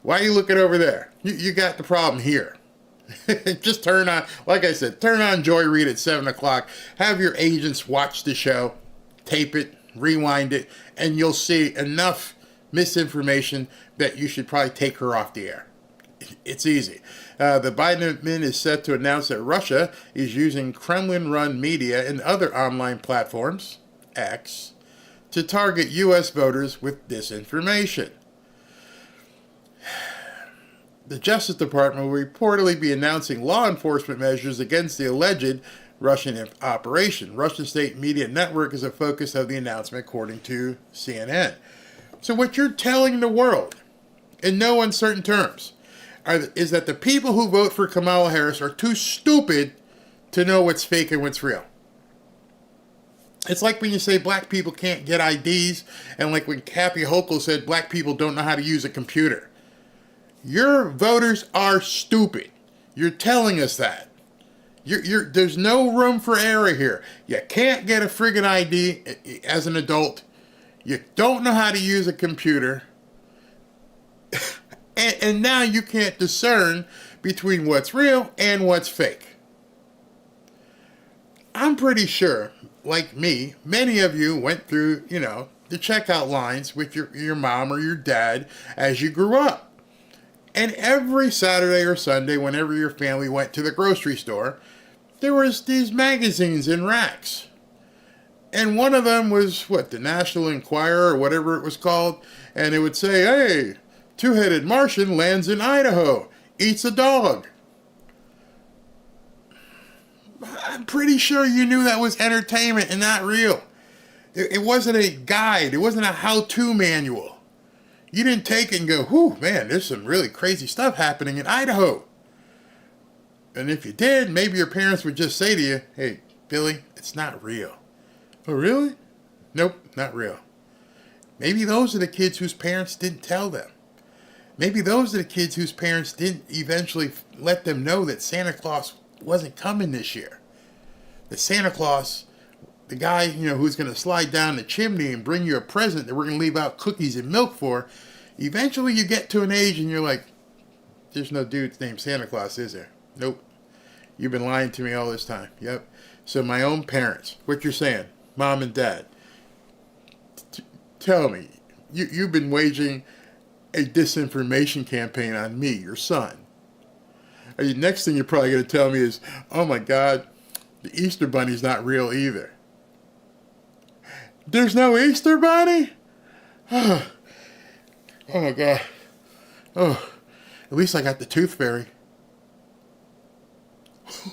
Why are you looking over there? You got the problem here. Just turn on, like I said, turn on Joy Reid at 7 o'clock. Have your agents watch the show, tape it, rewind it, and you'll see enough misinformation that you should probably take her off the air. It's easy. The Biden admin is set to announce that Russia is using Kremlin-run media and other online platforms, X, to target U.S. voters with disinformation. The Justice Department will reportedly be announcing law enforcement measures against the alleged Russian operation. Russian state media network is a focus of the announcement, according to CNN. So what you're telling the world, in no uncertain terms, is that the people who vote for Kamala Harris are too stupid to know what's fake and what's real. It's like when you say black people can't get IDs, and like when Kathy Hochul said black people don't know how to use a computer. Your voters are stupid. You're telling us that. There's no room for error here. You can't get a friggin' ID as an adult. You don't know how to use a computer. and now you can't discern between what's real and what's fake. I'm pretty sure, like me, many of you went through, the checkout lines with your mom or your dad as you grew up. And every Saturday or Sunday, whenever your family went to the grocery store, there was these magazines in racks. And one of them was, the National Enquirer or whatever it was called. And it would say, hey, two-headed Martian lands in Idaho, eats a dog. I'm pretty sure you knew that was entertainment and not real. It wasn't a guide. It wasn't a how-to manual. You didn't take it and go, whew, man, there's some really crazy stuff happening in Idaho. And if you did, maybe your parents would just say to you, hey, Billy, it's not real. Oh, really? Nope, not real. Maybe those are the kids whose parents didn't tell them. Maybe those are the kids whose parents didn't eventually let them know that Santa Claus wasn't coming this year. That Santa Claus, the guy, who's going to slide down the chimney and bring you a present that we're going to leave out cookies and milk for, eventually you get to an age and you're like, there's no dude named Santa Claus, is there? Nope. You've been lying to me all this time. Yep. So my own parents, what you're saying, mom and dad, tell me, you've been waging a disinformation campaign on me, your son. The next thing you're probably going to tell me is, oh my God, the Easter Bunny's not real either. There's no Easter Bunny? Oh my God. Oh, at least I got the Tooth Fairy.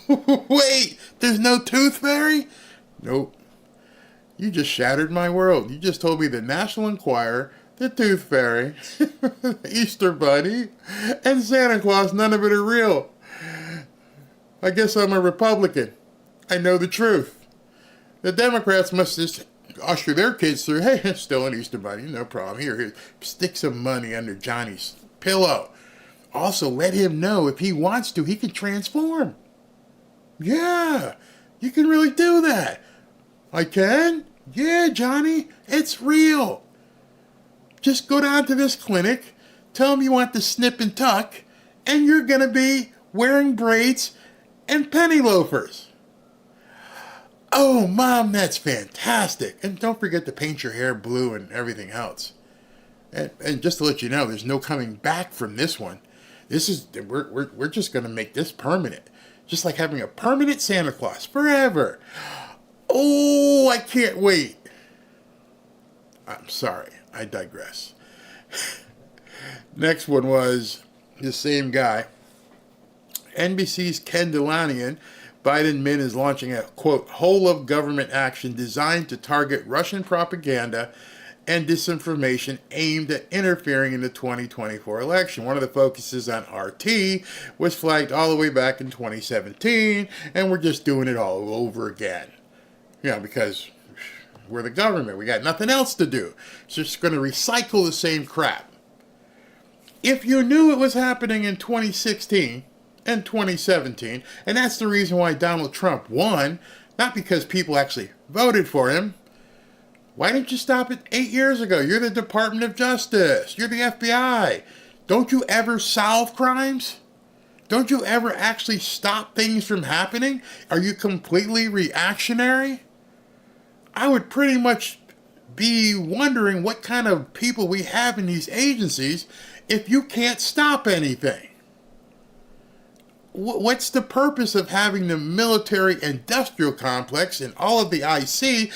Wait, there's no Tooth Fairy? Nope. You just shattered my world. You just told me the National Enquirer, the Tooth Fairy, the Easter Bunny, and Santa Claus, none of it are real. I guess I'm a Republican. I know the truth. The Democrats must just usher their kids through. Hey, it's still an Easter Bunny, no problem. Here, stick some money under Johnny's pillow. Also, let him know if he wants to, he can transform. Yeah, you can really do that. I can? Yeah, Johnny, it's real. Just go down to this clinic, tell him you want the snip and tuck, and you're going to be wearing braids and penny loafers. Oh, Mom, that's fantastic. And don't forget to paint your hair blue and everything else. And just to let you know, there's no coming back from this one. We're just going to make this permanent. Just like having a permanent Santa Claus forever. Oh, I can't wait. I'm sorry, I digress. Next one was the same guy. NBC's Ken Delanian, Biden admin is launching a, quote, whole of government action designed to target Russian propaganda and disinformation aimed at interfering in the 2024 election. One of the focuses on RT was flagged all the way back in 2017, and we're just doing it all over again. Because we're the government. We got nothing else to do. It's just going to recycle the same crap. If you knew it was happening in 2016 and 2017, and that's the reason why Donald Trump won, not because people actually voted for him, why didn't you stop it 8 years ago? You're the Department of Justice. You're the FBI. Don't you ever solve crimes? Don't you ever actually stop things from happening? Are you completely reactionary? I would pretty much be wondering what kind of people we have in these agencies if you can't stop anything. What's the purpose of having the military industrial complex and all of the IC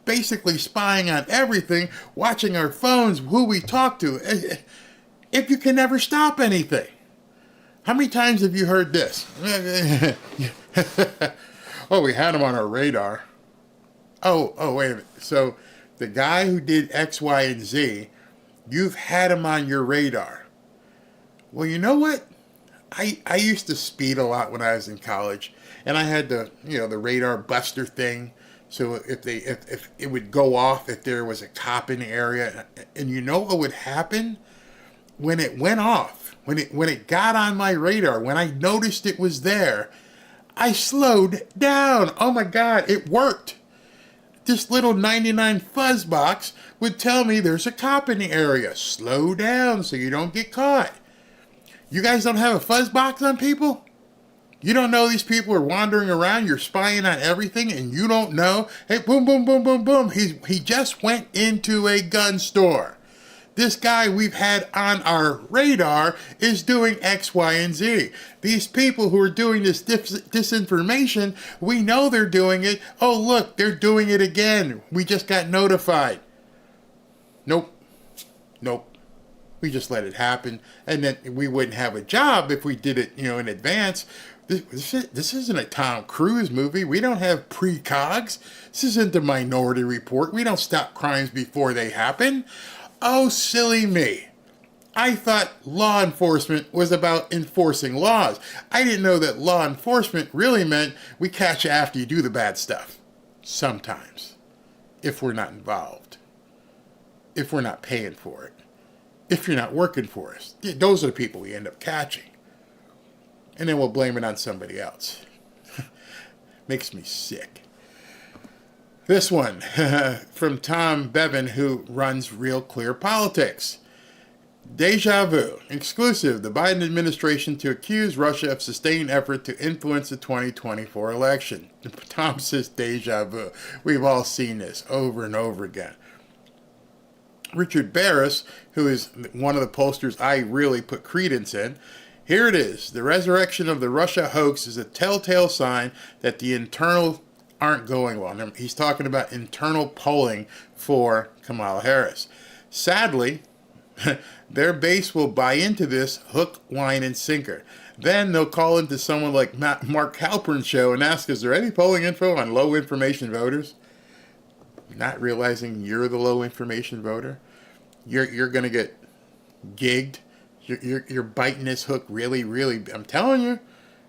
basically spying on everything, watching our phones, who we talk to, if you can never stop anything? How many times have you heard this? Oh, we had him on our radar. Oh, wait a minute. So the guy who did X, Y, and Z, you've had him on your radar. Well, you know what? I used to speed a lot when I was in college, and I had the radar buster thing. So if it would go off if there was a cop in the area, and you know what would happen when it went off, when it got on my radar, when I noticed it was there, I slowed down. Oh my God, it worked. This little 99 fuzz box would tell me there's a cop in the area. Slow down so you don't get caught. You guys don't have a fuzz box on people? You don't know these people are wandering around, you're spying on everything, and you don't know, hey, boom, boom, boom, boom, boom, he just went into a gun store. This guy we've had on our radar is doing X, Y, and Z. These people who are doing this disinformation, we know they're doing it. Oh, look, they're doing it again. We just got notified. Nope. We just let it happen, and then we wouldn't have a job if we did it, in advance. This isn't a Tom Cruise movie. We don't have precogs. This isn't the Minority Report. We don't stop crimes before they happen. Oh, silly me. I thought law enforcement was about enforcing laws. I didn't know that law enforcement really meant we catch you after you do the bad stuff. Sometimes. If we're not involved. If we're not paying for it. If you're not working for us. Those are the people we end up catching. And then we'll blame it on somebody else. Makes me sick. This one from Tom Bevan, who runs Real Clear Politics. Deja vu. Exclusive. The Biden administration to accuse Russia of sustained effort to influence the 2024 election. Tom says deja vu. We've all seen this over and over again. Richard Barris, who is one of the pollsters I really put credence in, here it is. The resurrection of the Russia hoax is a telltale sign that the internal aren't going well. Now, he's talking about internal polling for Kamala Harris. Sadly, their base will buy into this hook, line, and sinker. Then they'll call into someone like Mark Halpern's show and ask, is there any polling info on low information voters? Not realizing you're the low information voter. You're going to get gigged. You're biting this hook really, really. I'm telling you,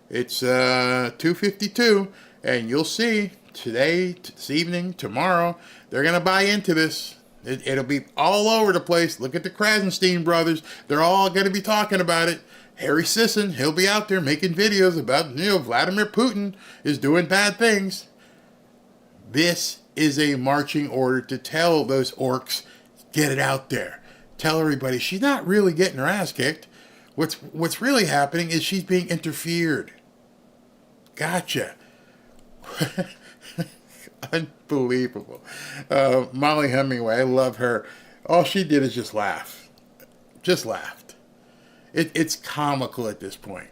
it's 2:52, and you'll see today, this evening, tomorrow, they're going to buy into this. It'll be all over the place. Look at the Krasenstein brothers. They're all going to be talking about it. Harry Sisson, he'll be out there making videos about, Vladimir Putin is doing bad things. This is a marching order to tell those orcs, get it out there. Tell everybody she's not really getting her ass kicked. What's really happening is she's being interfered. Gotcha. Unbelievable. Molly Hemingway, I love her. All she did is just laugh. Just laughed. It's comical at this point.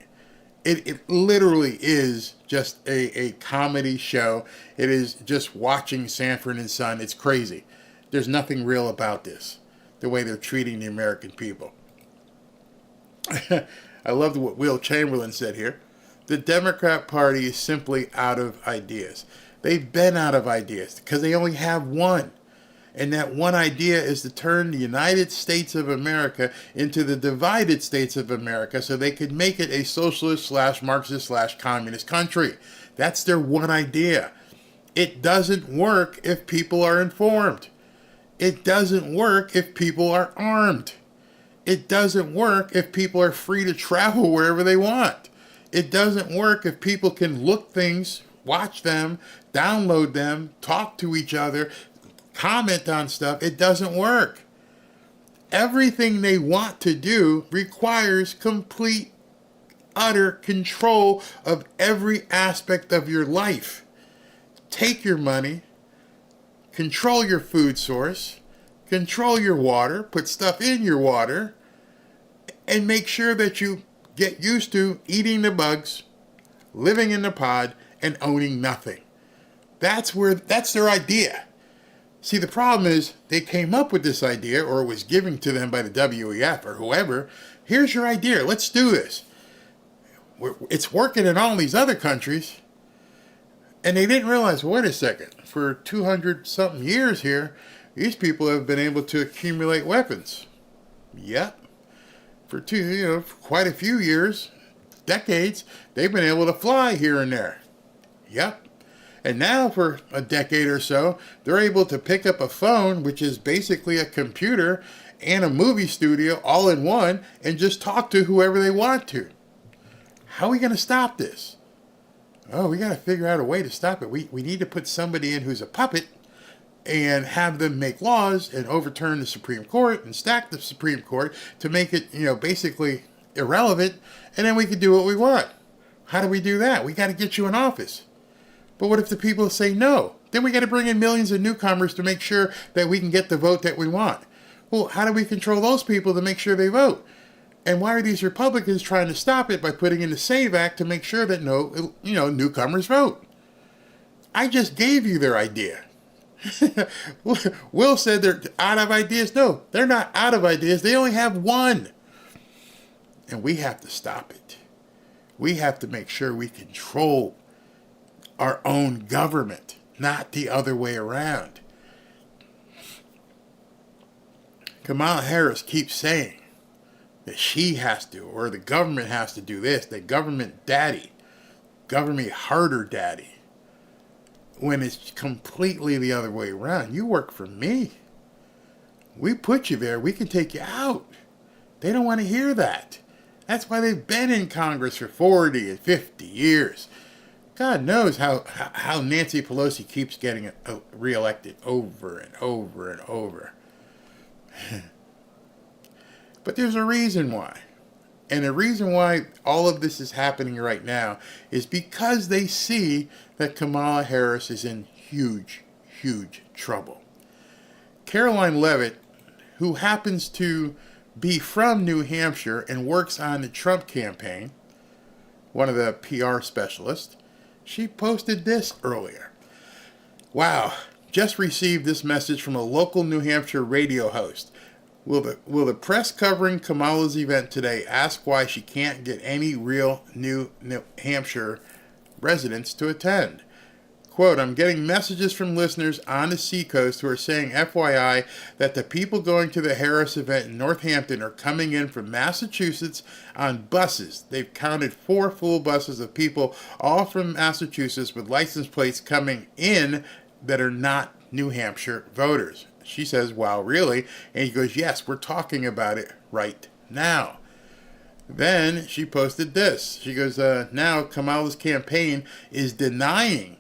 It literally is just a comedy show. It is just watching Sanford and Son. It's crazy. There's nothing real about this, the way they're treating the American people. I love what Will Chamberlain said here. The Democrat Party is simply out of ideas. They've been out of ideas because they only have one. And that one idea is to turn the United States of America into the divided states of America so they could make it a socialist/Marxist/communist country. That's their one idea. It doesn't work if people are informed. It doesn't work if people are armed. It doesn't work if people are free to travel wherever they want. It doesn't work if people can look things, watch them, download them, talk to each other, comment on stuff. It doesn't work. Everything they want to do requires complete, utter control of every aspect of your life. Take your money, control your food source, control your water, put stuff in your water, and make sure that you get used to eating the bugs, living in the pod, and owning nothing. That's their idea. See, the problem is they came up with this idea, or it was given to them by the WEF or whoever. Here's your idea. Let's do this. It's working in all these other countries. And they didn't realize, wait a second, for 200-something years here, these people have been able to accumulate weapons. Yep. For quite a few years, decades, they've been able to fly here and there. Yep. And now for a decade or so, they're able to pick up a phone, which is basically a computer and a movie studio all in one, and just talk to whoever they want to. How are we going to stop this? Oh, we got to figure out a way to stop it. We need to put somebody in who's a puppet and have them make laws and overturn the Supreme Court and stack the Supreme Court to make it, basically irrelevant, and then we can do what we want. How do we do that? We got to get you in office. But what if the people say no? Then we got to bring in millions of newcomers to make sure that we can get the vote that we want. Well, how do we control those people to make sure they vote? And why are these Republicans trying to stop it by putting in the SAVE Act to make sure that no, newcomers vote? I just gave you their idea. Will said they're out of ideas. No, they're not out of ideas. They only have one. And we have to stop it. We have to make sure we control our own government, not the other way around. Kamala Harris keeps saying that she has to, or the government has to do this, the government daddy, government harder daddy, when it's completely the other way around. You work for me. We put you there. We can take you out. They don't want to hear that. That's why they've been in Congress for 40 and 50 years. God knows how Nancy Pelosi keeps getting reelected over and over and over. But there's a reason why. And the reason why all of this is happening right now is because they see that Kamala Harris is in huge, huge trouble. Caroline Leavitt, who happens to be from New Hampshire and works on the Trump campaign, one of the PR specialists, she posted this earlier. Wow, just received this message from a local New Hampshire radio host. Will the press covering Kamala's event today ask why she can't get any real New Hampshire residents to attend? Quote, I'm getting messages from listeners on the Seacoast who are saying, FYI, that the people going to the Harris event in Northampton are coming in from Massachusetts on buses. They've counted 4 full buses of people, all from Massachusetts, with license plates coming in that are not New Hampshire voters. She says, wow, really? And he goes, yes, we're talking about it right now. Then she posted this. She goes, now Kamala's campaign is denying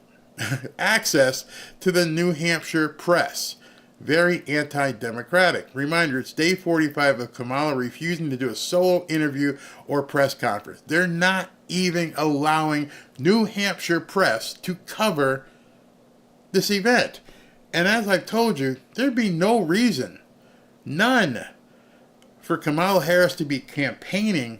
access to the New Hampshire press. Very anti-democratic. Reminder, it's day 45 of Kamala refusing to do a solo interview or press conference. They're not even allowing New Hampshire press to cover this event. And as I've told you, there'd be no reason, none, for Kamala Harris to be campaigning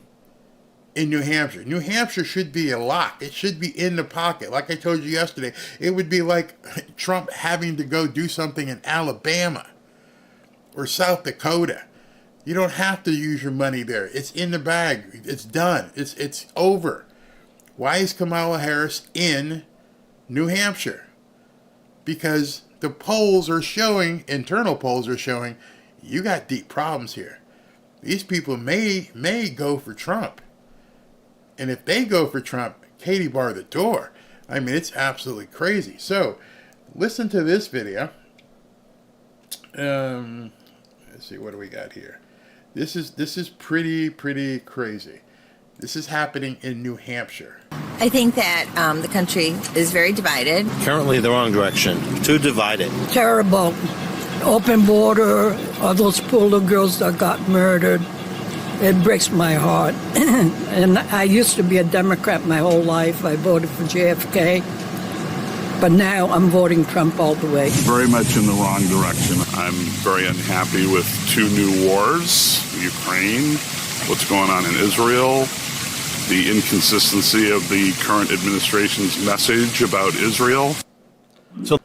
in New Hampshire. New Hampshire should be a lock. It should be in the pocket. Like I told you yesterday, it would be like Trump having to go do something in Alabama or South Dakota. You don't have to use your money there. It's in the bag. It's done. It's over. Why is Kamala Harris in New Hampshire? Because the polls are showing, internal polls are showing, you got deep problems here. These people may go for Trump. And if they go for Trump, Katie bar the door. I mean, it's absolutely crazy. So, listen to this video. Let's see, what do we got here? This is pretty crazy. This is happening in New Hampshire. I think that the country is very divided. Currently the wrong direction. Too divided. Terrible. Open border, all those poor little girls that got murdered. It breaks my heart. And I used to be a Democrat my whole life. I voted for JFK. But now I'm voting Trump all the way. Very much in the wrong direction. I'm very unhappy with 2 new wars, Ukraine, what's going on in Israel, the inconsistency of the current administration's message about Israel. So,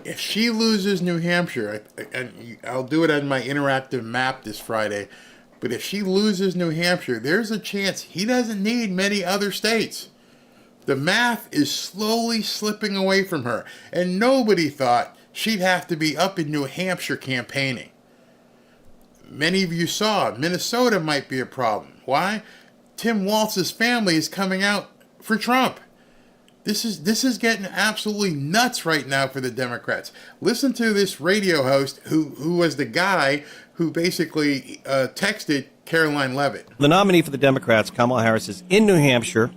if she loses New Hampshire, and I'll do it on my interactive map this Friday, but if she loses New Hampshire, there's a chance he doesn't need many other states. The math is slowly slipping away from her, and nobody thought she'd have to be up in New Hampshire campaigning. Many of you saw Minnesota might be a problem. Why? Tim Walz's family is coming out for Trump. This is getting absolutely nuts right now for the Democrats. Listen to this radio host who was the guy who basically texted Caroline Leavitt. The nominee for the Democrats, Kamala Harris, is in New Hampshire.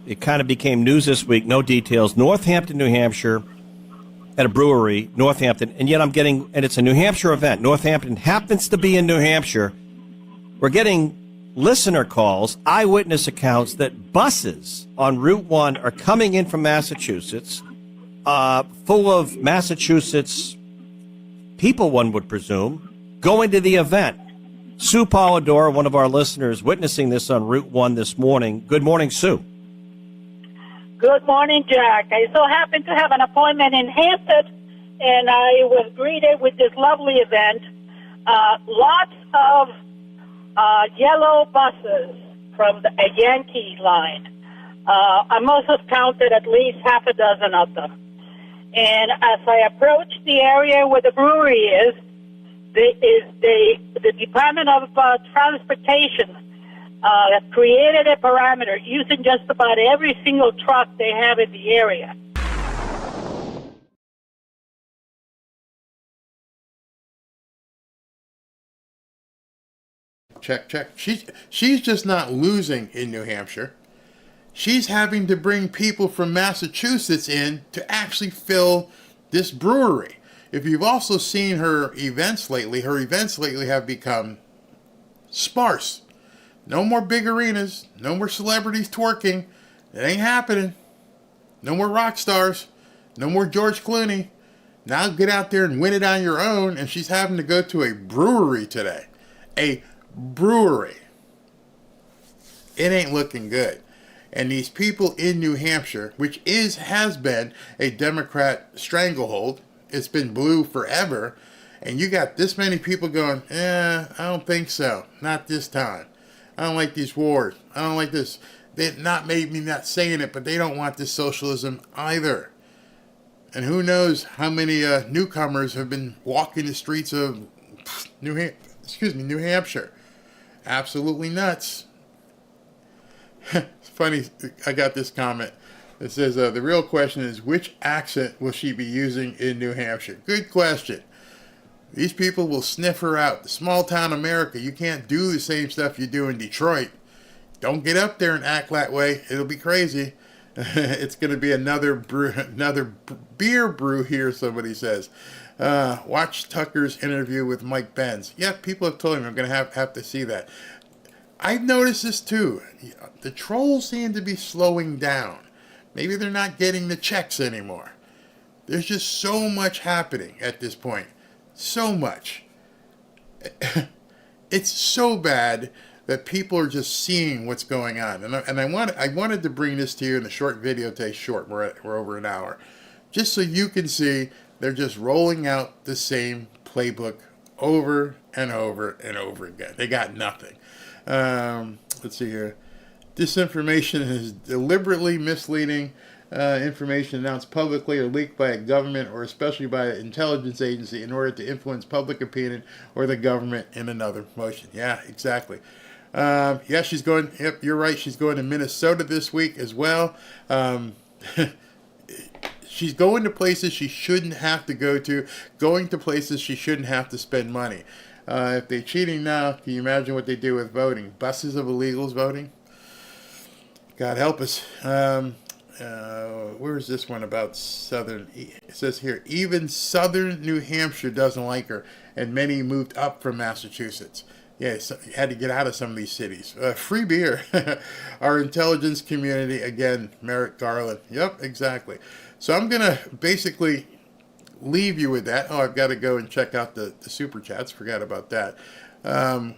It kind of became news this week. No details. Northampton, New Hampshire, at a brewery, Northampton. And yet and it's a New Hampshire event. Northampton happens to be in New Hampshire. We're getting listener calls, eyewitness accounts that buses on Route 1 are coming in from Massachusetts, full of Massachusetts people, one would presume, going to the event. Sue Polidoro, one of our listeners, witnessing this on Route 1 this morning. Good morning, Sue. Good morning, Jack. I so happened to have an appointment in Hampton, and I was greeted with this lovely event. Lots of yellow buses from a Yankee line. I must have counted at least half a dozen of them. And as I approached the area where the brewery is, the Department of Transportation created a parameter using just about every single truck they have in the area. Check. She's just not losing in New Hampshire. She's having to bring people from Massachusetts in to actually fill this brewery. If you've also seen her events lately have become sparse. No more big arenas. No more celebrities twerking. It ain't happening. No more rock stars. No more George Clooney. Now get out there and win it on your own. And she's having to go to a brewery today. A brewery. It ain't looking good. And these people in New Hampshire, which has been a Democrat stranglehold, it's been blue forever, and you got this many people going, I don't think so. Not this time. I don't like these wars. I don't like this. They're not maybe not saying it, but they don't want this socialism either. And who knows how many newcomers have been walking the streets of New Hampshire. Absolutely nuts. It's funny, I got this comment. It says, the real question is, which accent will she be using in New Hampshire? Good question. These people will sniff her out. Small town America, you can't do the same stuff you do in Detroit. Don't get up there and act that way. It'll be crazy. It's going to be another beer brew here, somebody says. Watch Tucker's interview with Mike Benz. Yeah, people have told me I'm going to have to see that. I've noticed this too. The trolls seem to be slowing down. Maybe they're not getting the checks anymore. There's just so much happening at this point. So much. It's so bad that people are just seeing what's going on. And I wanted to bring this to you in a short video today. Short, we're over an hour. Just so you can see they're just rolling out the same playbook over and over and over again. They got nothing. Let's see here. Disinformation is deliberately misleading information announced publicly or leaked by a government or especially by an intelligence agency in order to influence public opinion or the government in another motion. Yeah, exactly. Yeah, she's going. Yep, you're right. She's going to Minnesota this week as well. She's going to places she shouldn't have to go to, going to places she shouldn't have to spend money. If they're cheating now, can you imagine what they do with voting? Buses of illegals voting? God help us. Where is this one about Southern? It says here, even Southern New Hampshire doesn't like her, and many moved up from Massachusetts. Yeah, so you had to get out of some of these cities. Free beer. Our intelligence community, again, Meritt, Garland. Yep, exactly. So I'm going to basically leave you with that. Oh, I've got to go and check out the Super Chats. Forgot about that.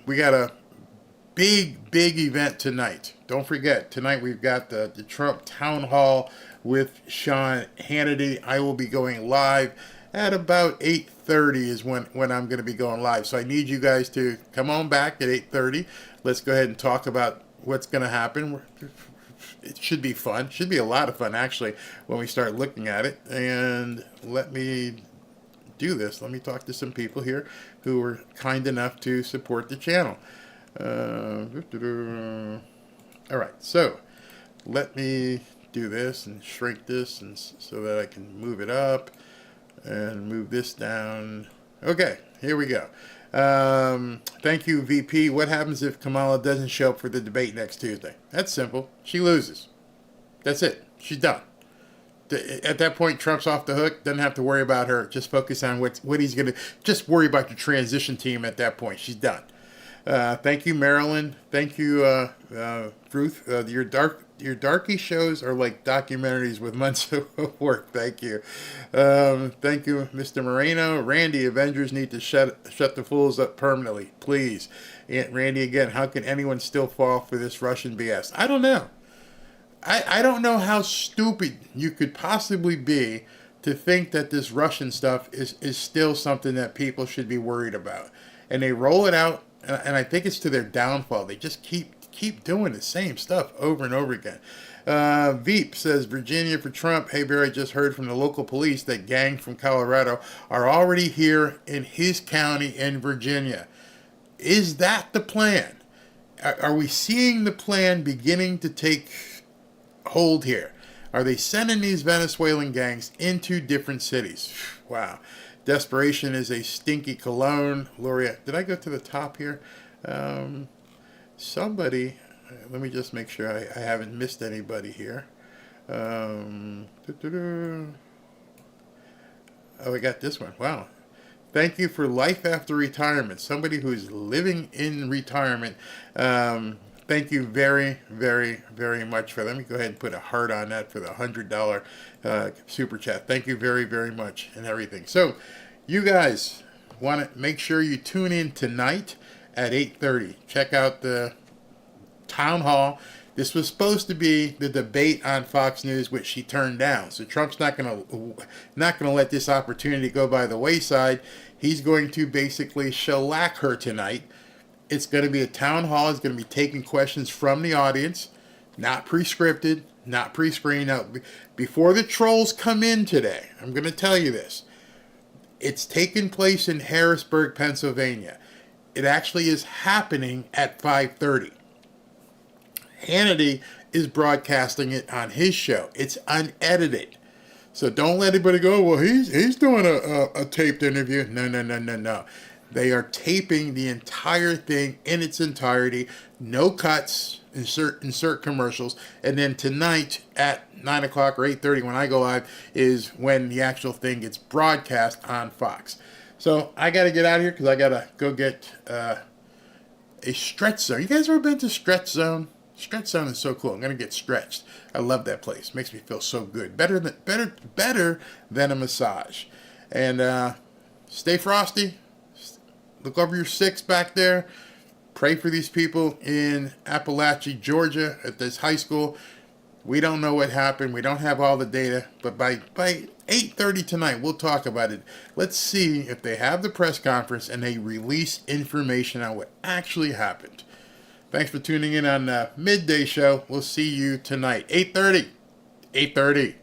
We got a big event tonight. Don't forget, tonight we've got the Trump Town Hall with Sean Hannity. I will be going live at about 8:30 is when I'm going to be going live. So I need you guys to come on back at 8:30. Let's go ahead and talk about what's going to happen. It should be fun. Should be a lot of fun, actually, when we start looking at it. And let me do this. Let me talk to some people here who were kind enough to support the channel. All right, so let me do this and shrink this and so that I can move it up and move this down. Okay, here we go. Thank you, VP. What happens if Kamala doesn't show up for the debate next Tuesday? That's simple. She loses. That's it. She's done. At that point, Trump's off the hook. Doesn't have to worry about her. Just focus on what he's going to... Just worry about the transition team at that point. She's done. Thank you, Marilyn. Thank you, Ruth. Your darky shows are like documentaries with months of work. Thank you. Thank you, Mr. Moreno. Randy, Avengers need to shut the fools up permanently, please. And Randy, again, how can anyone still fall for this Russian BS? I don't know. I don't know how stupid you could possibly be to think that this Russian stuff is still something that people should be worried about. And they roll it out, and I think it's to their downfall. They just keep doing the same stuff over and over again. Veep says, Virginia for Trump. Hey, Barry, I just heard from the local police that gang from Colorado are already here in his county in Virginia. Is that the plan? Are we seeing the plan beginning to take hold here? Are they sending these Venezuelan gangs into different cities? Wow. Desperation is a stinky cologne. Loria, did I go to the top here? Somebody, let me just make sure I haven't missed anybody here. Oh, I got this one. Wow. Thank you for life after retirement. Somebody who's living in retirement. Thank you very, very, very much for that. Let me go ahead and put a heart on that for the $100 super chat. Thank you very, very much and everything. So, you guys want to make sure you tune in tonight at 8:30. Check out the town hall. This was supposed to be the debate on Fox News, which she turned down. So Trump's not gonna let this opportunity go by the wayside. He's going to basically shellac her tonight. It's going to be a town hall. It's going to be taking questions from the audience, not pre-scripted, not pre-screened. Now, before the trolls come in today, I'm going to tell you this. It's taking place in Harrisburg, Pennsylvania. It actually is happening at 5:30. Hannity is broadcasting it on his show. It's unedited. So don't let anybody go, well, he's doing a taped interview. No. They are taping the entire thing in its entirety. No cuts, insert commercials. And then tonight at 9 o'clock or 8:30 when I go live is when the actual thing gets broadcast on Fox. So I got to get out of here because I got to go get a stretch zone. You guys ever been to Stretch Zone? Stretch Zone is so cool. I'm going to get stretched. I love that place. Makes me feel so good. Better than a massage. And stay frosty. Look over your six back there. Pray for these people in Appalachia, Georgia, at this high school. We don't know what happened. We don't have all the data. But by 8:30 tonight, we'll talk about it. Let's see if they have the press conference and they release information on what actually happened. Thanks for tuning in on the midday show. We'll see you tonight. 8:30.